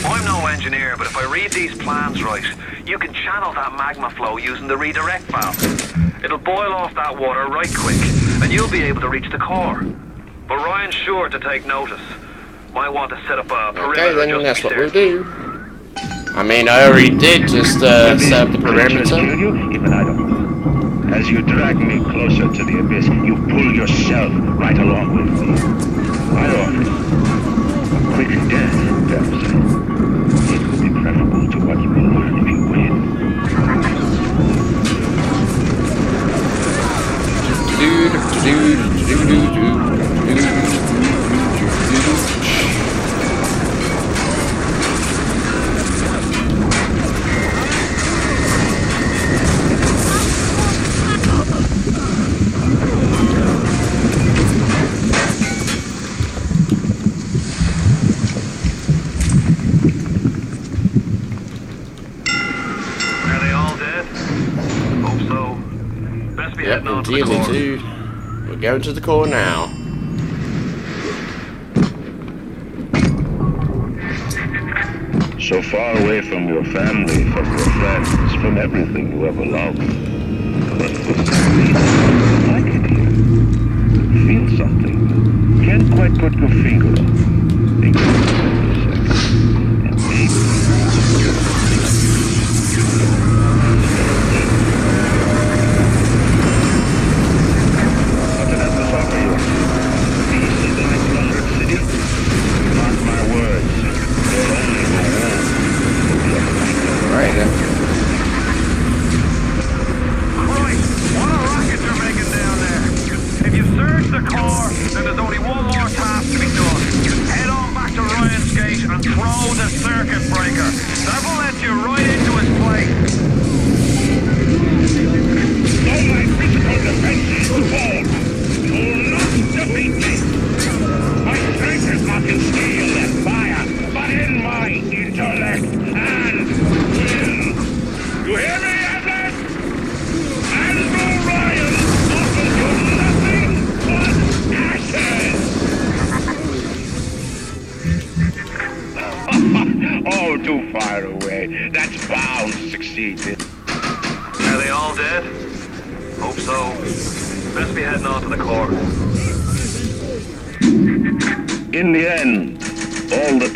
I'm no engineer, but if I read these plans right, you can channel that magma flow using the redirect valve. It'll boil off that water right quick, and you'll be able to reach the core. But Ryan's sure to take notice. Might want to set up a perimeter. Okay, then just that's what we'll upstairs. do. I mean, I already did just set up the perimeter. Even I don't. As you drag me closer to the abyss, you pull yourself right along with me. I offer a quick death, perhaps. It would be preferable to what you will learn if you win. Are they all dead? Hope so. Best be Yep, heading on to the indeed, core. dude. We're going to the core now. So far away from your family, from your friends, from everything you ever loved. But for some reason, I like it here. Feel something. Can't quite put your finger on it. Think about it for a second. And maybe... Nothing else to offer you. Peace in the next city. Mark my words. They'll only go on. Right then. Christ, what a racket you're making down there. If you search the core, then there's only one more task to be done. Head on back to Ryan's gate and throw the circuit breaker. That will let you right into his place. All my physical defenses fall. You'll not defeat me. My strength is not in steel and fire, but in my intellect and will. You hear me, Atlas? Andrew Ryan offers you nothing but ashes. Oh, too far away. That's bound to succeed. Are they all dead? Hope so. Best be heading on to the core. In the end, all that...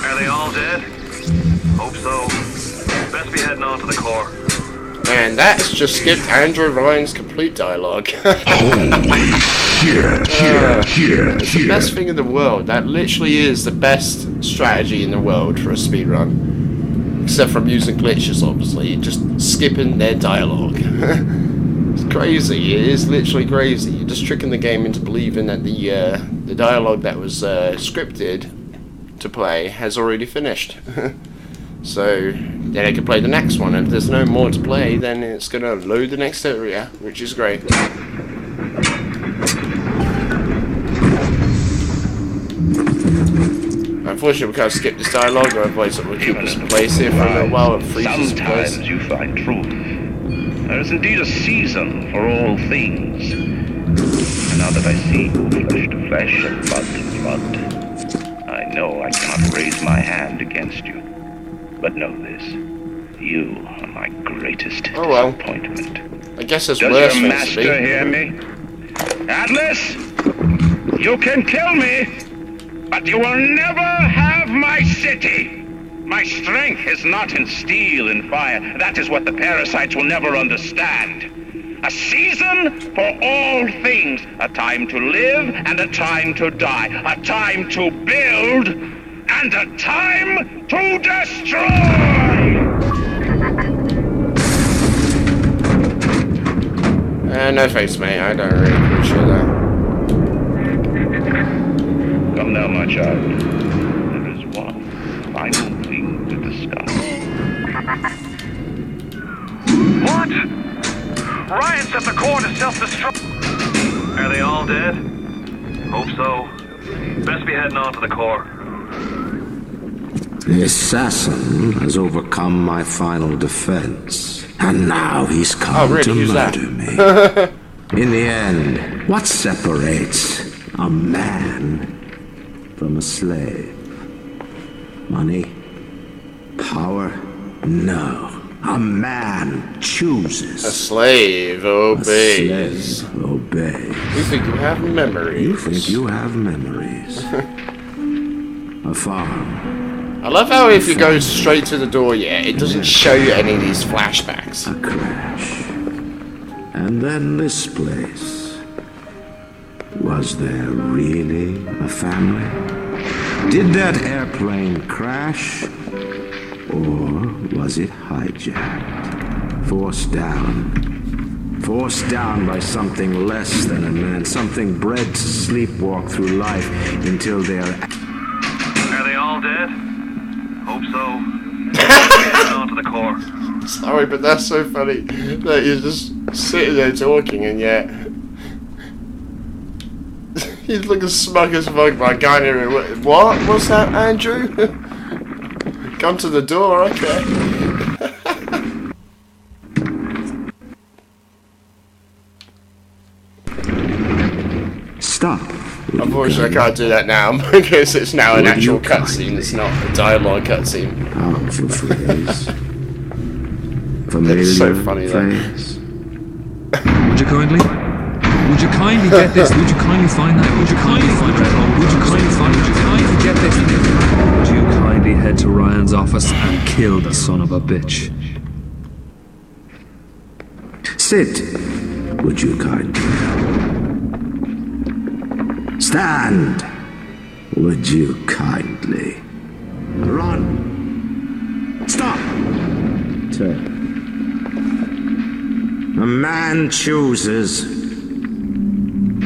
Are they all dead? Hope so. Best be heading on to the core. And that's just skipped Andrew Ryan's complete dialogue. It's the best thing in the world. That literally is the best strategy in the world for a speedrun. Except from using glitches, obviously. Just skipping their dialogue. It's crazy. It is literally crazy. You're just tricking the game into believing that the dialogue that was scripted to play has already finished. So then I can play the next one, and if there's no more to play, then it's gonna load the next area, which is great. Unfortunately, we can't skip this dialogue, or otherwise it will keep us in place here for a little while. It freezes in place. Sometimes you find truth. There is indeed a season for all things. And now that I see you flesh to flesh and blood to blood, I know I cannot raise my hand against you. But know this. You are my greatest disappointment. I guess there's Does worse your things to be. master hear me? Atlas! You can kill me, but you will never have my city! My strength is not in steel and fire. That is what the parasites will never understand. A season for all things. A time to live and a time to die. A time to build and a time to destroy! No thanks, mate. I don't really appreciate that. Come now, my child. There is one final thing to discuss. What? Ryan set the core to self-destruct. Are they all dead? Hope so. Best be heading on to the core. The assassin has overcome my final defense. And now he's come to murder me. In the end, what separates a man from a slave? Money? Power? No. A man chooses. A slave obeys. A slave obeys. You think you have memories? You think you have memories. A farm. I love how if you go straight to the door, it doesn't show you any of these flashbacks. A crash. And then this place. Was there really a family? Did that airplane crash? Or was it hijacked? Forced down. Forced down by something less than a man. Something bred to sleepwalk through life until they're... Are they all dead? Hope so. Heading on to the core. Sorry, but that's so funny that you're just sitting there talking and yet he's looking smug as fuck by guy here. What? What's that, Andrew? Come to the door, okay. Stop. Unfortunately, I can't do that now because it's now an actual cutscene. It's not a dialogue cutscene. Powerful phrase. Familiar It's so funny though. phrase. Would you kindly get this? Would you kindly find that? Would you kindly find that? Would you kindly find? Would you kindly get this? Would you kindly head to Ryan's office and kill the son of a bitch? Sit. Would you kindly? Stand. Would you kindly? Run. Stop. Turn. A man chooses.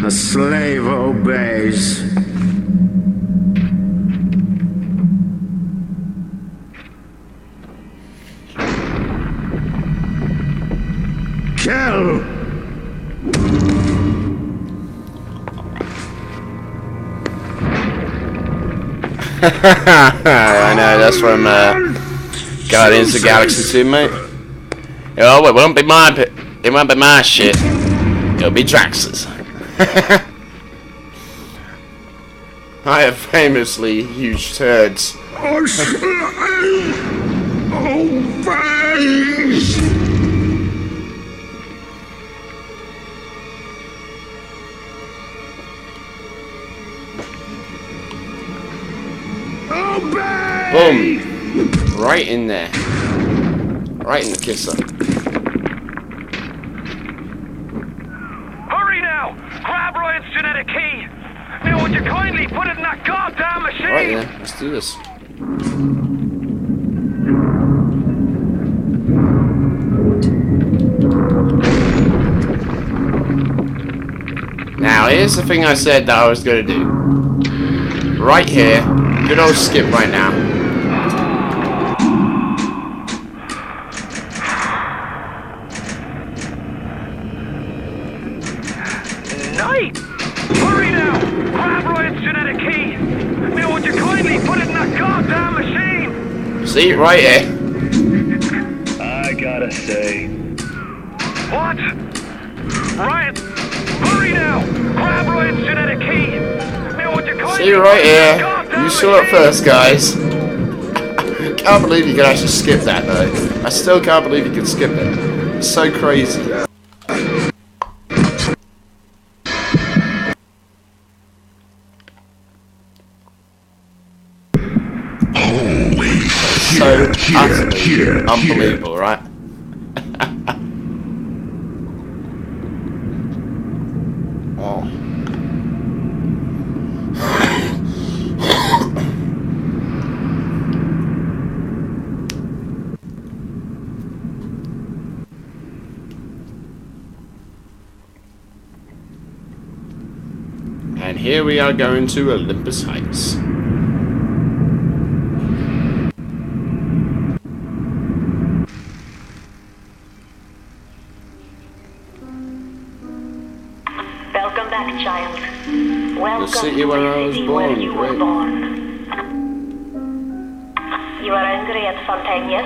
A slave obeys. Kill! I know, that's from Guardians of the Galaxy 2, mate. Oh, it won't be my shit. It'll be Drax's. I have famously huge turds. Boom! Right in there. Right in the kisser. Hurry now! Grab Ryan's genetic key! Now would you kindly put it in that goddamn machine? Right there. Let's do this. Now, here's the thing I said that I was going to do. Right here. Good old skip right now. Night! Hurry now! Grab Ryan's genetic key! Now would you kindly put it in that See, right here. I gotta say. What? Ryan, hurry now! Grab Ryan's genetic key! Now would you See, right here. You saw it first, guys. Can't believe you can actually skip that, though. I still can't believe you can skip it. It's so crazy. So utterly unbelievable, right? Oh. And here we are going to Olympus Heights. Welcome back, child. Welcome The city where I was born. you were Great. born. You are angry at Fontaine, yes?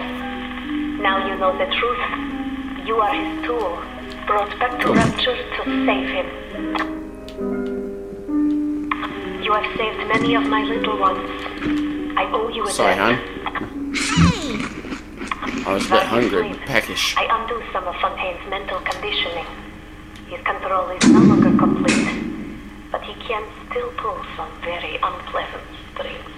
Now you know the truth. You are his tool, brought back to Rapture to save him. You have saved many of my little ones. I owe you a Sorry, debt. hon. I was a bit hungry, but peckish. I undo some of Fontaine's mental conditioning. His control is no longer complete, but he can still pull some very unpleasant strings.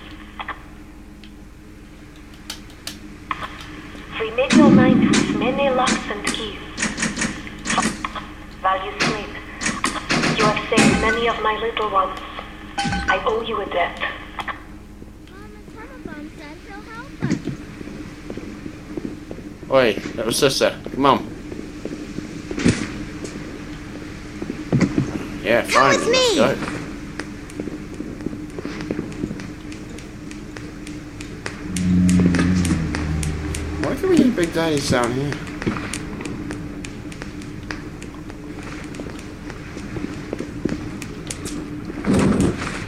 We made your mind with many locks and keys. While you sleep, you have saved many of my little ones. I owe you a debt. Oi, little sister, come on. Yeah, fine, let's go. Why can we get Big Daddy's down here?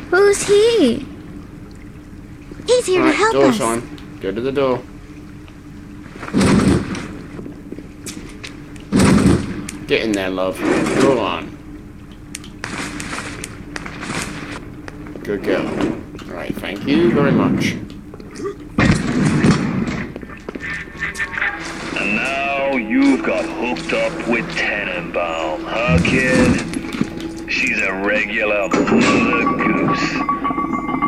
Who's he? He's here to help door's us. on. Go to the door. Get in there, love. Go on. Good girl. Alright, thank you very much. And now you've got hooked up with Tenenbaum, huh, kid? She's a regular mother goose.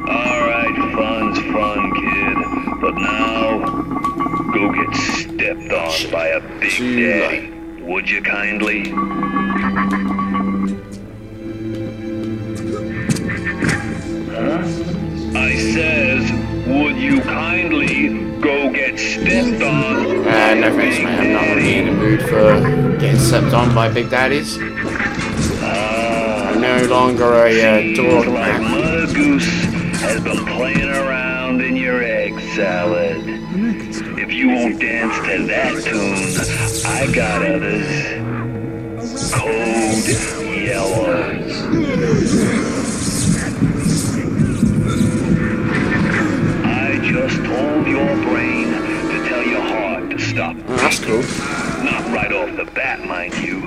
Alright, fun's fun, kid. But now, go get stepped on by a big daddy. Would you kindly? Huh? I says, would you kindly go get stepped on? No thanks, mate. I'm not really in the mood for getting stepped on by Big Daddies. I'm no longer a dog Like man. Mother Goose has been playing around in your egg salad. If you won't dance to that tune, I got others. Code Yellow. I just told your brain to tell your heart to stop. Oh, that's cool. Not right off the bat, mind you.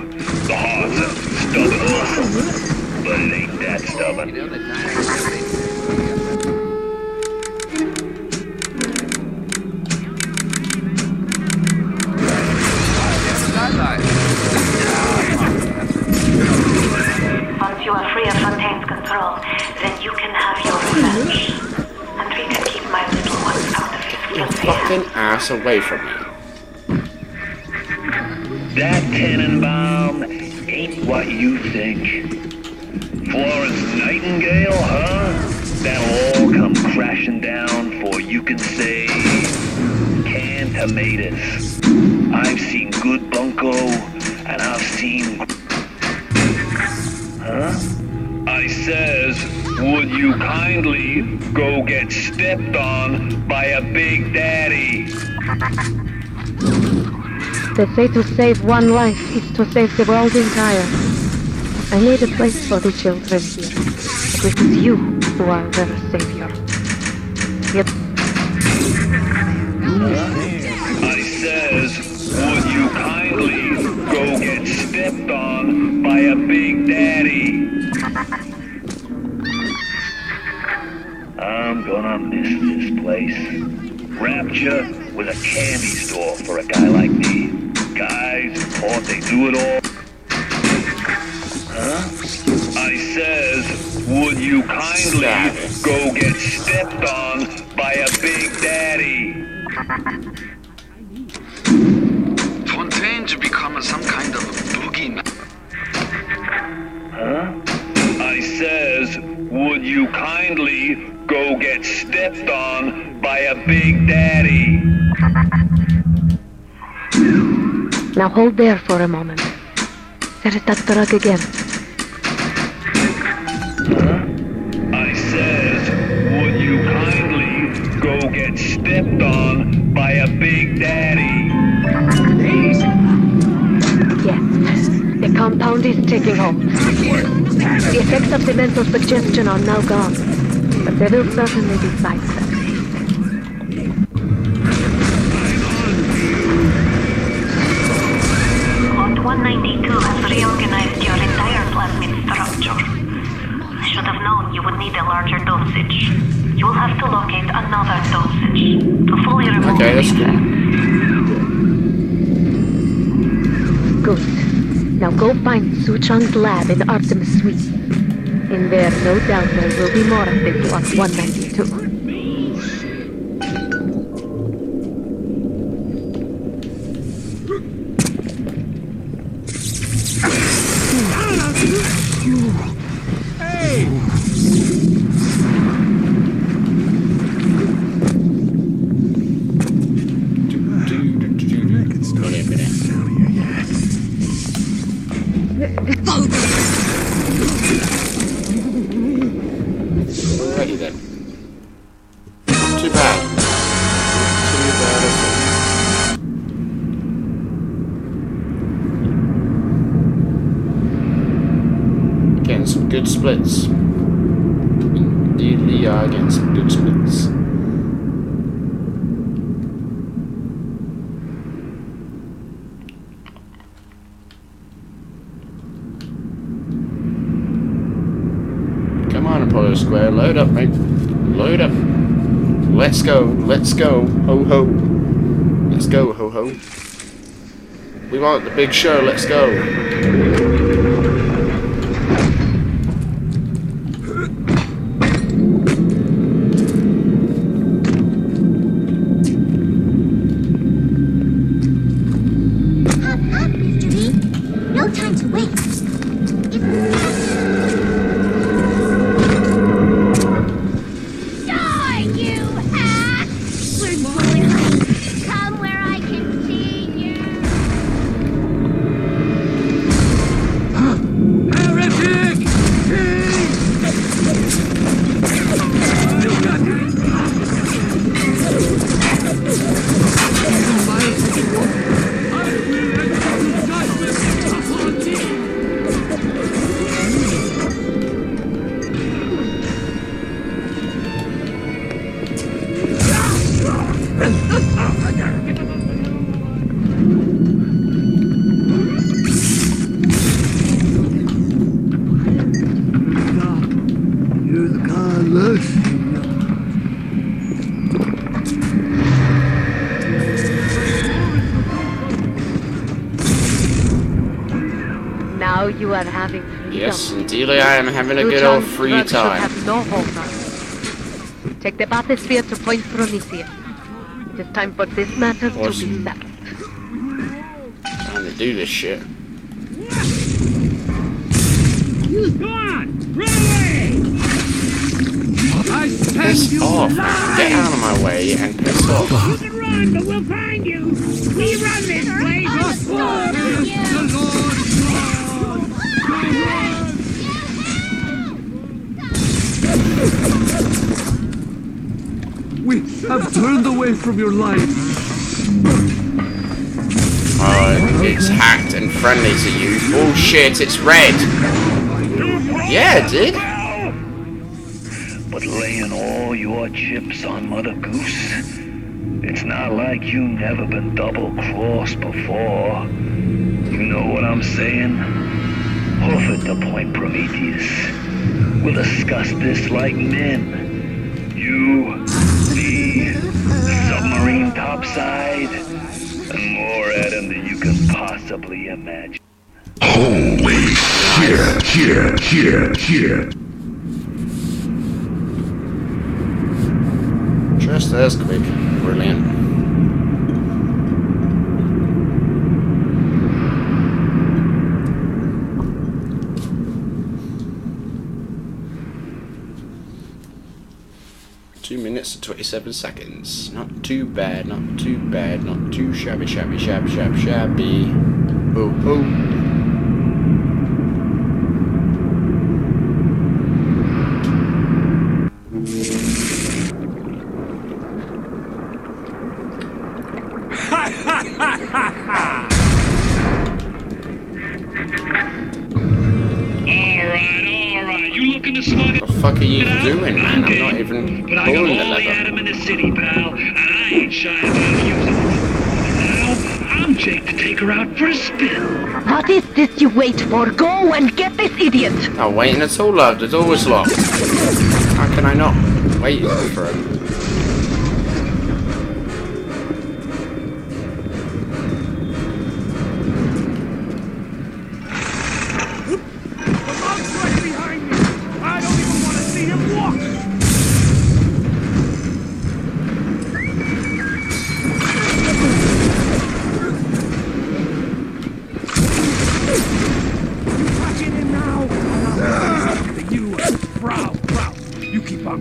The heart's a stubborn muscle, but it ain't that stubborn. Once you are free of Fontaine's control, then you can have your revenge. And we can keep my little ones out of his Your guilty fucking ass away from me. That Tenenbaum ain't what you think. Florence Nightingale, huh? That'll all come crashing down before you can say canned tomatoes. I've seen good bunko, and I've seen... Huh? I says, would you kindly go get stepped on by a big daddy? They say to save one life is to save the world entire. I made a place for the children here. But it is you who are their savior. Yet miss this place. Rapture was a candy store for a guy like me. Guys who thought they knew it all. Huh? I says, would you kindly go get stepped on by a big daddy? Fontaine's becoming some kind of boogeyman. Huh? I says, would you kindly go get stepped on by a big daddy? Now hold there for a moment. There is that drug again. Huh? I says, would you kindly go get stepped on by a big daddy? Yes, the compound is taking hold. The effects of the mental suggestion are now gone, but there will certainly be side effects. Lot 192 has reorganized your entire plasmid structure. I should have known you would need a larger dosage. You will have to locate another dosage to fully remove Okay, that's good. Good. Now go find Su Chang's lab in Artemis Suite. In there, no doubt there will be more of this Lot 192. Hey! Alrighty then. Too bad. Too bad at all. Getting some good splits. Indeed, we are getting some good splits. Come on, Apollo Square, load up, mate. Load up. Let's go, ho ho. Let's go, ho ho. We want the big show, let's go. Up, Mr. B. No time to wait. Die, you hack! We're going home. Come where I can see you. Heretic! You're the godless. Now you are having freedom. Yes, indeed I am having a Su good old Chang's free drug should time. have no hold on you. Take the bathysphere to Point Prometheus. It is time for this matter to be Awesome. settled. Time to do this shit. Who's gone? Run away! I Piss off. Get out of my way and piss off. You can run, but we'll find you. We run this place. The Lord We have turned away from your life. Oh, it's hacked and friendly to you. Bullshit, it's red. Yeah, it did. But laying all your chips on Mother Goose, it's not like you never been double-crossed before. You know what I'm saying? Hoof it to Point Prometheus. We'll discuss this like men. You possibly imagine. Holy shit. Just as quick. Brilliant. Minutes and 27 seconds. Not too bad, not too bad, not too shabby. Oh. Alright, you looking to slug it? What the fuck are you doing, man? I'm not even But I got pulling the all the lever. Adam in the city, pal, and I ain't shy about using it. Now, I'm Jake to take her out for a spin. What is this you wait for? Go and get this idiot! Oh, waiting at all, love. The door was locked. How can I not wait for him?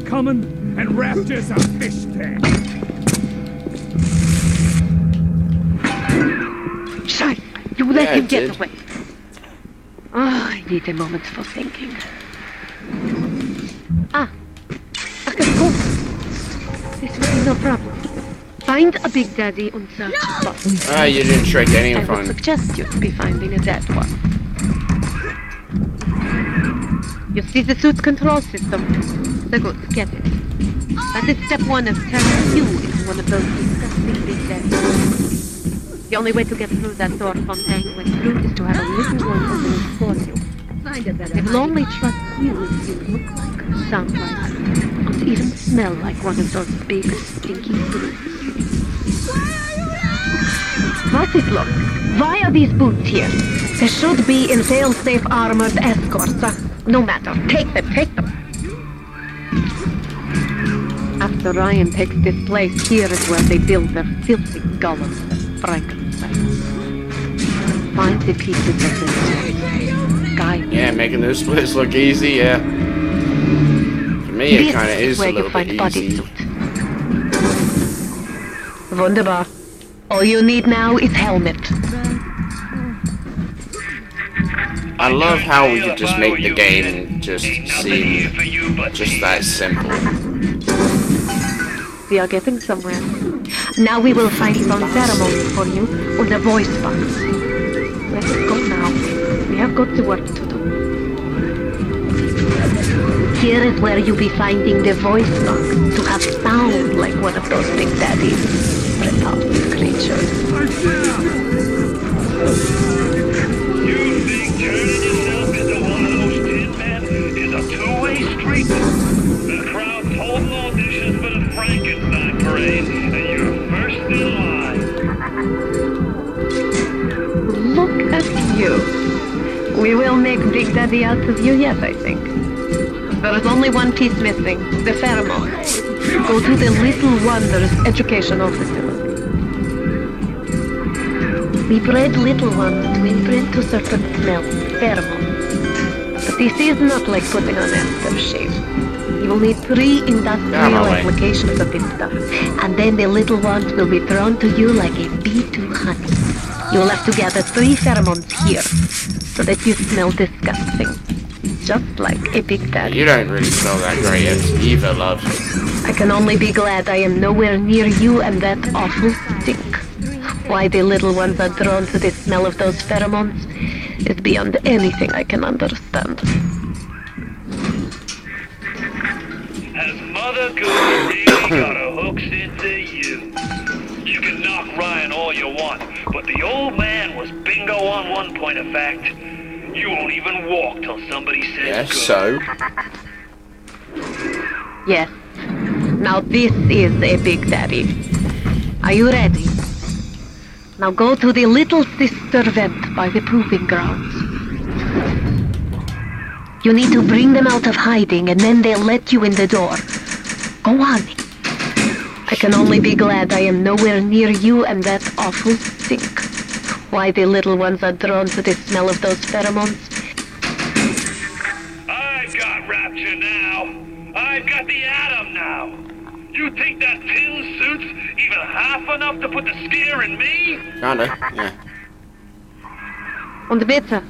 Coming, and Rapture's a fish tank. Shite! You let him get away. Oh, I need a moment for thinking. I can go. This will be no problem. Find a Big Daddy and search the box. Ah, you didn't trick I anyone. would suggest you be finding a dead one. You see the suit control system? So good, get it. That is step one of turning you into one of those disgusting Big Daddies. The only way to get through that door Fontaine went through is to have a little one open it for you. They will only trust you if you look like, sound like, and even smell like one of those big, stinky suits. What's it look? Why are these boots here? They should be in fail-safe armored escorts. No matter. Take them. After Ryan takes this place, here is where they build their filthy golems of Frankenstein. Find the pieces of this guide. Yeah, making those splits look easy, yeah. For me, it kind of is a little bit easy. Wunderbar. All you need now is helmet. I love how we could just make the game just seem just that simple. We are getting somewhere. Now we will find some pheromones for you on a voice box. Let's go now. We have got the work to do. Here is where you'll be finding the voice box to have sound like one of those Big Daddies. Repulsive creatures. You think turning yourself into one of those tin men is a two-way street? The crowd's holding auditions for the Frankenstein parade, and you're first in line. Look at you. We will make Big Daddy out of you yet, I think. There is only one piece missing, the pheromones. Go to the Little Wonders educational facility. We bred little ones to imprint to certain smells, pheromones. But this is not like putting on aftershave. You will need 3 industrial applications of this stuff, and then the little ones will be thrown to you like a bee to honey. You will have to gather 3 pheromones here, so that you smell disgusting. Just like a Big Daddy. You don't really smell that great either, love. I can only be glad I am nowhere near you and that awful stink. Why the little ones are drawn to the smell of those pheromones is beyond anything I can understand. Has Mother Goose really got her hooks into you? You can knock Ryan all you want, but the old man was bingo on one point of fact. You won't even walk till somebody says Yes, go. so? Yes. Now this is a Big Daddy. Are you ready? Now go to the Little Sister vent by the proving grounds. You need to bring them out of hiding and then they'll let you in the door. Go on. I can only be glad I am nowhere near you and that awful stink. Why the little ones are drawn to the smell of those pheromones. I've got Rapture now. I've got the Atom now. You think that tin suit's even half enough to put the scare in me? Kinda, yeah. Und bitte.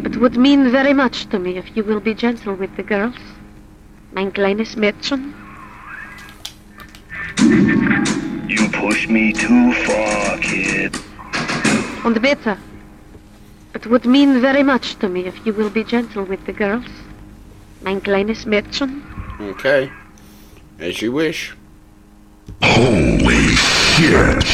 It would mean very much to me if you will be gentle with the girls. Mein kleines Mädchen. You pushed me too far, kid. Und bitte. It would mean very much to me if you will be gentle with the girls. Mein kleines Mädchen. Okay. As you wish. Holy shit.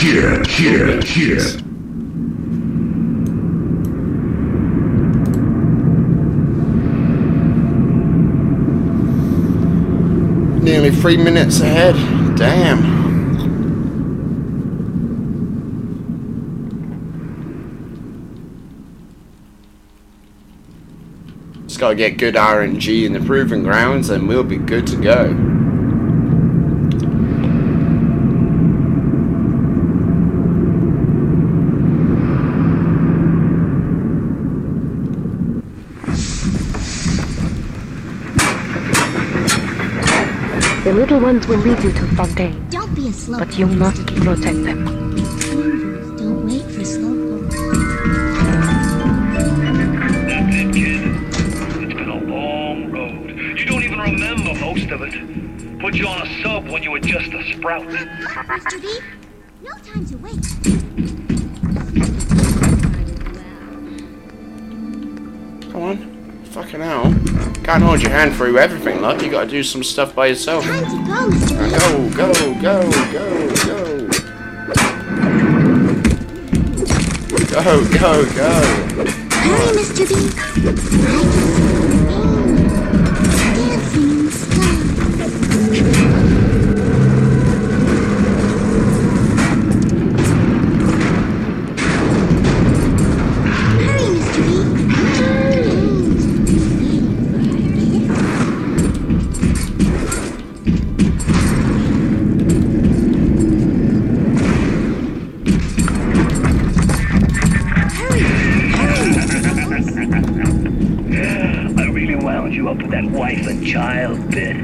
Nearly 3 minutes ahead. Damn. Just gotta get good RNG in the proving grounds and we'll be good to go. The little ones will lead you to Fontaine. Don't be a slow. But you must protect them. Don't wait for Slowpoke. That's it, kid. It's been a long road. You don't even remember most of it. Put you on a sub when you were just a sprout. Mr. B, no time to wait. Come on. Fucking hell. Can't hold your hand through everything, like you gotta do some stuff by yourself. Time to go, Mr. B. Go. Go. Hurry, Mr. B. Dancing in the sky. Hurry, Mr. B. I really wound you up with that wife and child bit.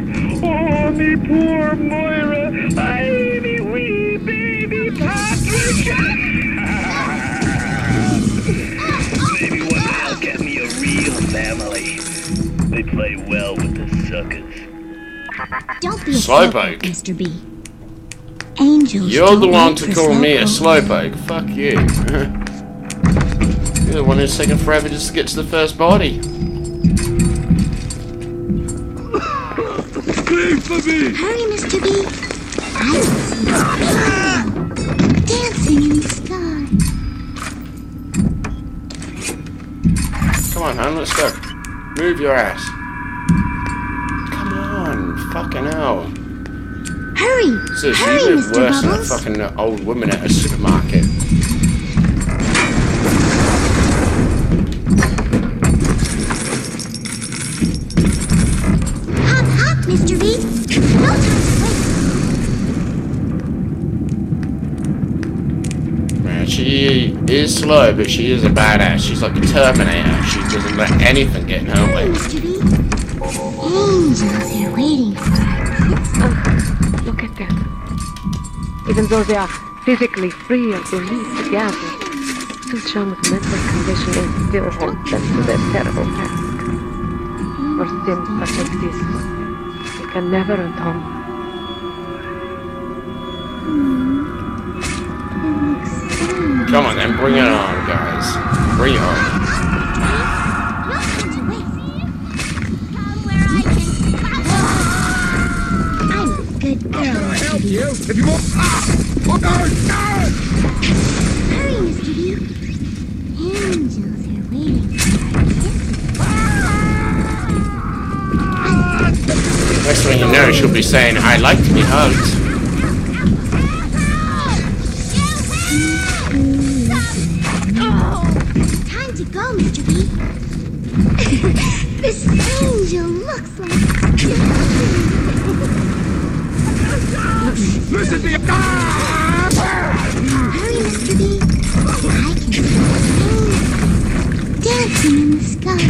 Oh, me poor Moira. I, me wee baby Patrick. Maybe one day I'll get me a real family. They play well with the suckers. Don't be a Slowpoke. Mr. B. Angels. You're the don't one wait to for call me a Slowpoke. slowpoke. Fuck you. You're the one who's taking forever just to get to the first body. Hurry, Mr. B. I dancing in the sky. Come on, hon, let's go. Move your ass. Come on, fucking hell. Hurry, Sis, hurry, you live Mr. worse than a Bubbles. fucking old woman at a supermarket. Hop, Mr. B. No time to wait. Man, she is slow, but she is a badass. She's like the Terminator. She doesn't let anything get in her way. Mr. B. Angels are waiting for us. Look at them. Even though they are physically free and believe together, Suchan's mental conditioning still holds them to their terrible past. For sins such as this, they can never atone. Come on then, bring it on, guys. Bring it on. No time to wait. Come where I can. I'm a good girl, Mr. B. If you want. Hurry, Mr. B. Angels are waiting for Next thing you know, she'll be saying, I like to be hugged. Mr. B. This angel looks like... Listen to you! Hurry, Mr. B. I can see the angel dancing in the sky.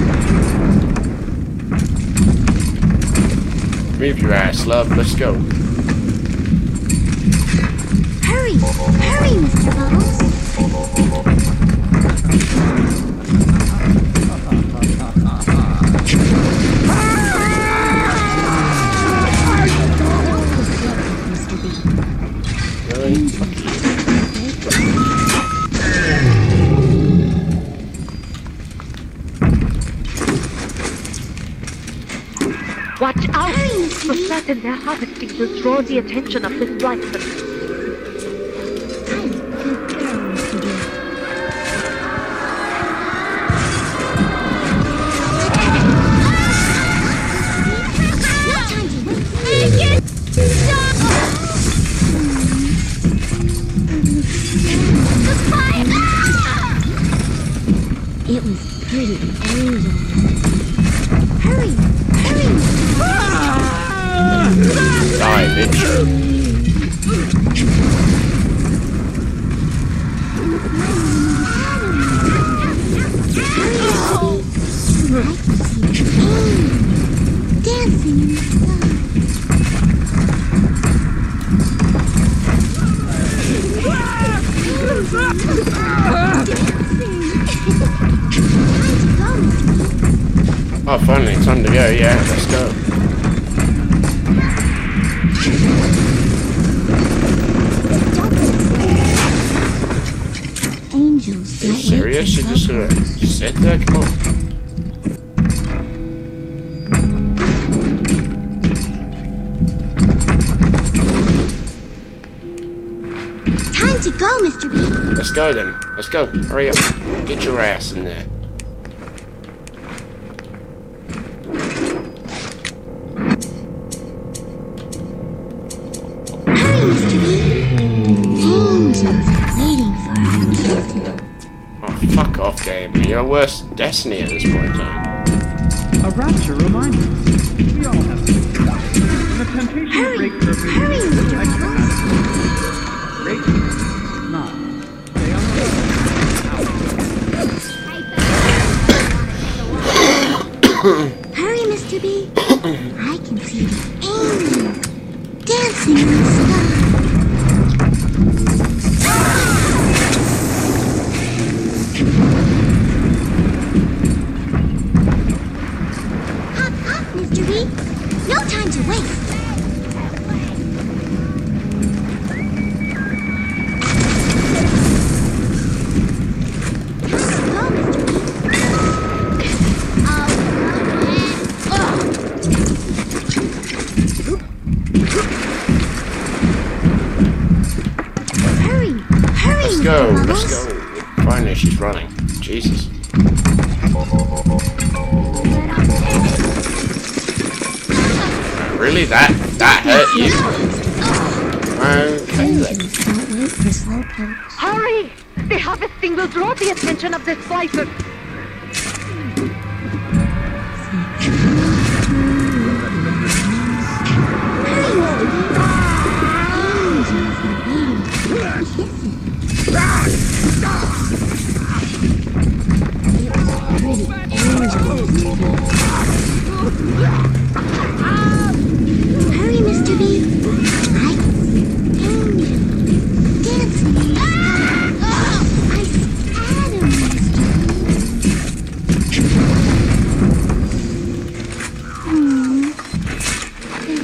Move your ass, love. Let's go. Hurry, hurry, Mr. Bubbles. Watch out! For certain, their harvesting will draw the attention of this blighter. It was pretty angel. Hurry, hurry! Die, bitch. Dancing in the Oh, finally, time to go. Yeah, let's go. Angels. Are you serious? You just sit there? Come on. Time to go, Mr. B. Let's go then. Let's go. Hurry up. Get your ass in there. Hurry, Mr. B. Angels are waiting for our Oh, fuck off, game. You're worse destiny at this point, A rapture reminder. We all have to. The temptation to break curfew. Hurry, Mr. Bubbles. Break. Not. Stay on the Hurry, Mr. B. I can see the angel dancing in the sky. Hop, hop, Mr. B. No time to waste. Let's go. Let's go. Finally, she's running. Jesus. Really? That hurt you? Okay then. Hurry! The harvesting will draw the attention of this blighter. Hurry, Mr. B. I can see angels dancing in the sky. I see Adam, Mr. It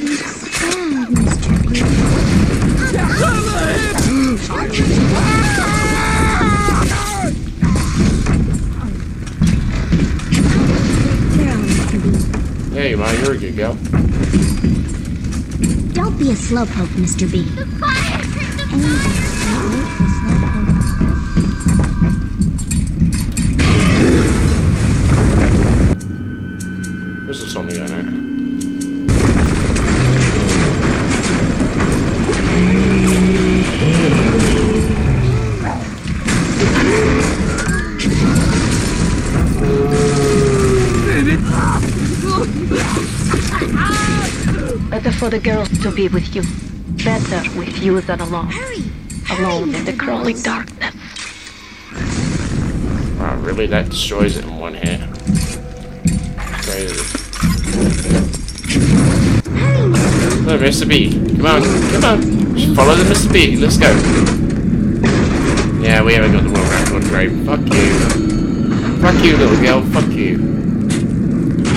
looks sad, Mr. B. There you are. You're a good girl. Don't be a slowpoke, Mr. B. This is something on it. for the girls to be with you. Better with you than alone. Alone in the crawling darkness. Wow, really? That destroys it in one hit. Crazy. Look, Mr. B. Come on, come on. Just follow the Mr. B. Let's go. Yeah, we haven't got the world record. Great. Fuck you. Fuck you, little girl. Fuck you.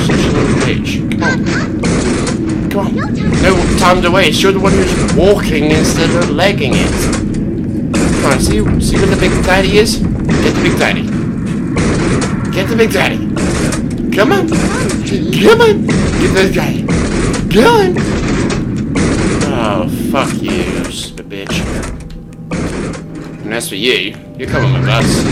Such a little bitch. Come on. Come on. No time to waste. You're the one who's walking instead of legging it. Come on, see where the big daddy is? Get the big daddy. Get the big daddy. Come on. Come on. Get the daddy. Come on. Oh, fuck you, stupid bitch. And as for you, you're coming with us.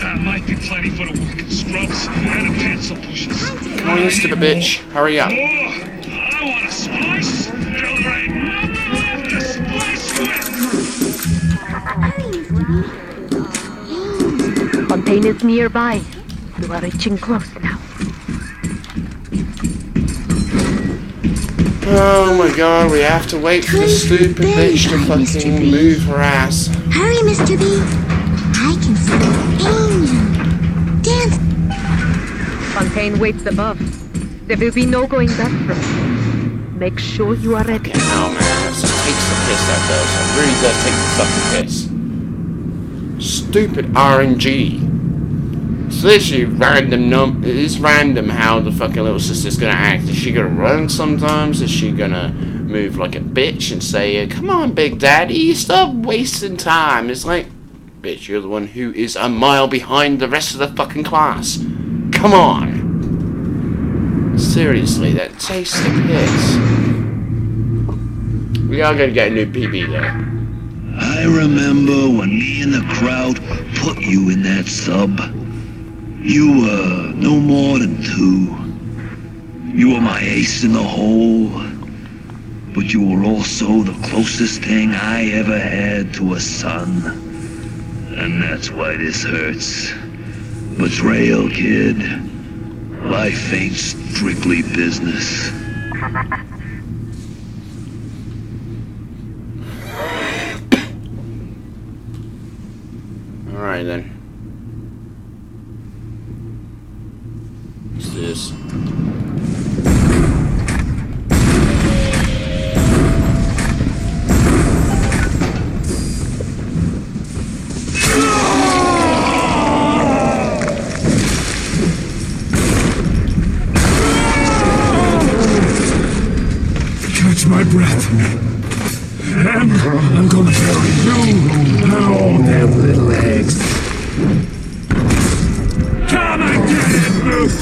That might be plenty for the working scrubs and the pencil pushers. Come on, you stupid bitch. Hurry up. I want a splice. Right. The splice Fontaine is nearby. You are reaching close now. Oh my god, we have to wait for the stupid bitch to fucking move her ass. Hurry, Mr. B. I can see the angel. Dance. Fontaine waits above. There will be no going back from it. Make sure you are ready. Oh man, that takes the piss, that does. That really does take the fucking piss. Stupid RNG. It's literally random. It is random how the fucking little sister's gonna act. Is she gonna run sometimes? Is she gonna move like a bitch and say, "Come on, Big Daddy, stop wasting time"? It's like, bitch, you're the one who is a mile behind the rest of the fucking class. Come on. Seriously, that takes the piss. We are gonna get a new PB though. I remember when me and the crowd put you in that sub. You were no more than 2. You were my ace in the hole. But you were also the closest thing I ever had to a son. And that's why this hurts. Betrayal, kid. Life ain't strictly business. Alright then. What's this? Catch my breath. And I'm gonna bury you and all them little eggs. Come and get it, Booth!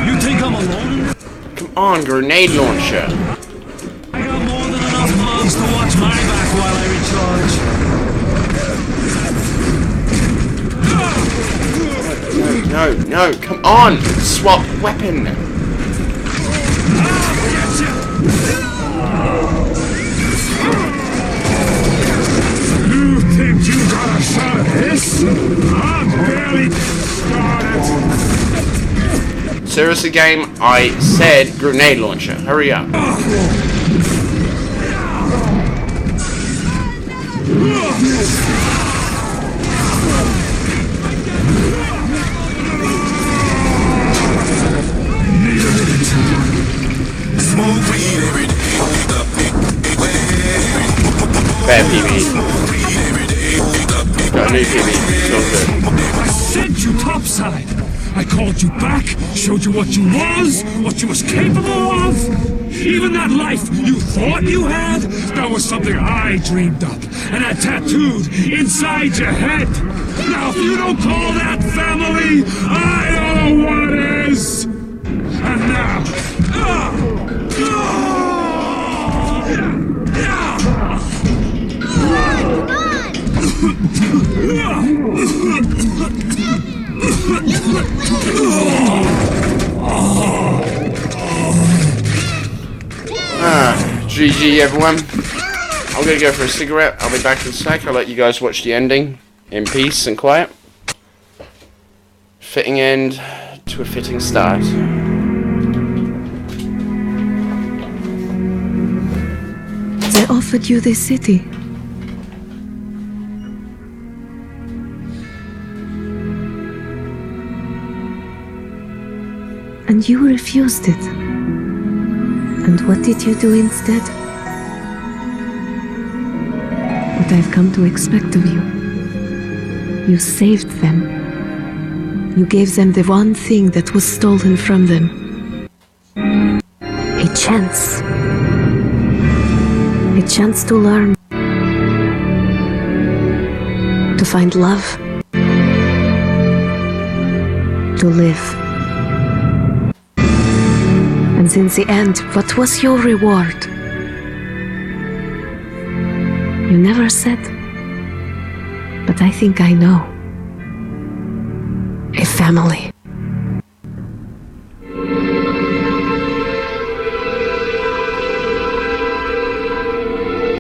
You think I'm alone? Come on, grenade launcher. I got more than enough mobs to watch my back while I recharge. No, come on! Swap weapon! You think you got a shot at this? I'm barely started. Seriously, game, I said grenade launcher. Hurry up. Bad PB. Got a new PB. So good. I sent you topside. I called you back, showed you what you was capable of. Even that life you thought you had, that was something I dreamed up and had tattooed inside your head. Now, if you don't call that family, I don't know what is. And now, GG everyone. I'm gonna go for a cigarette. I'll be back in a sec. I'll let you guys watch the ending. in peace and quiet. Fitting end to a fitting start. They offered you this city. And you refused it. And what did you do instead? What I've come to expect of you. You saved them. You gave them the one thing that was stolen from them. A chance. A chance to learn. To find love. To live. And in the end, what was your reward? You never said. But I think I know. A family.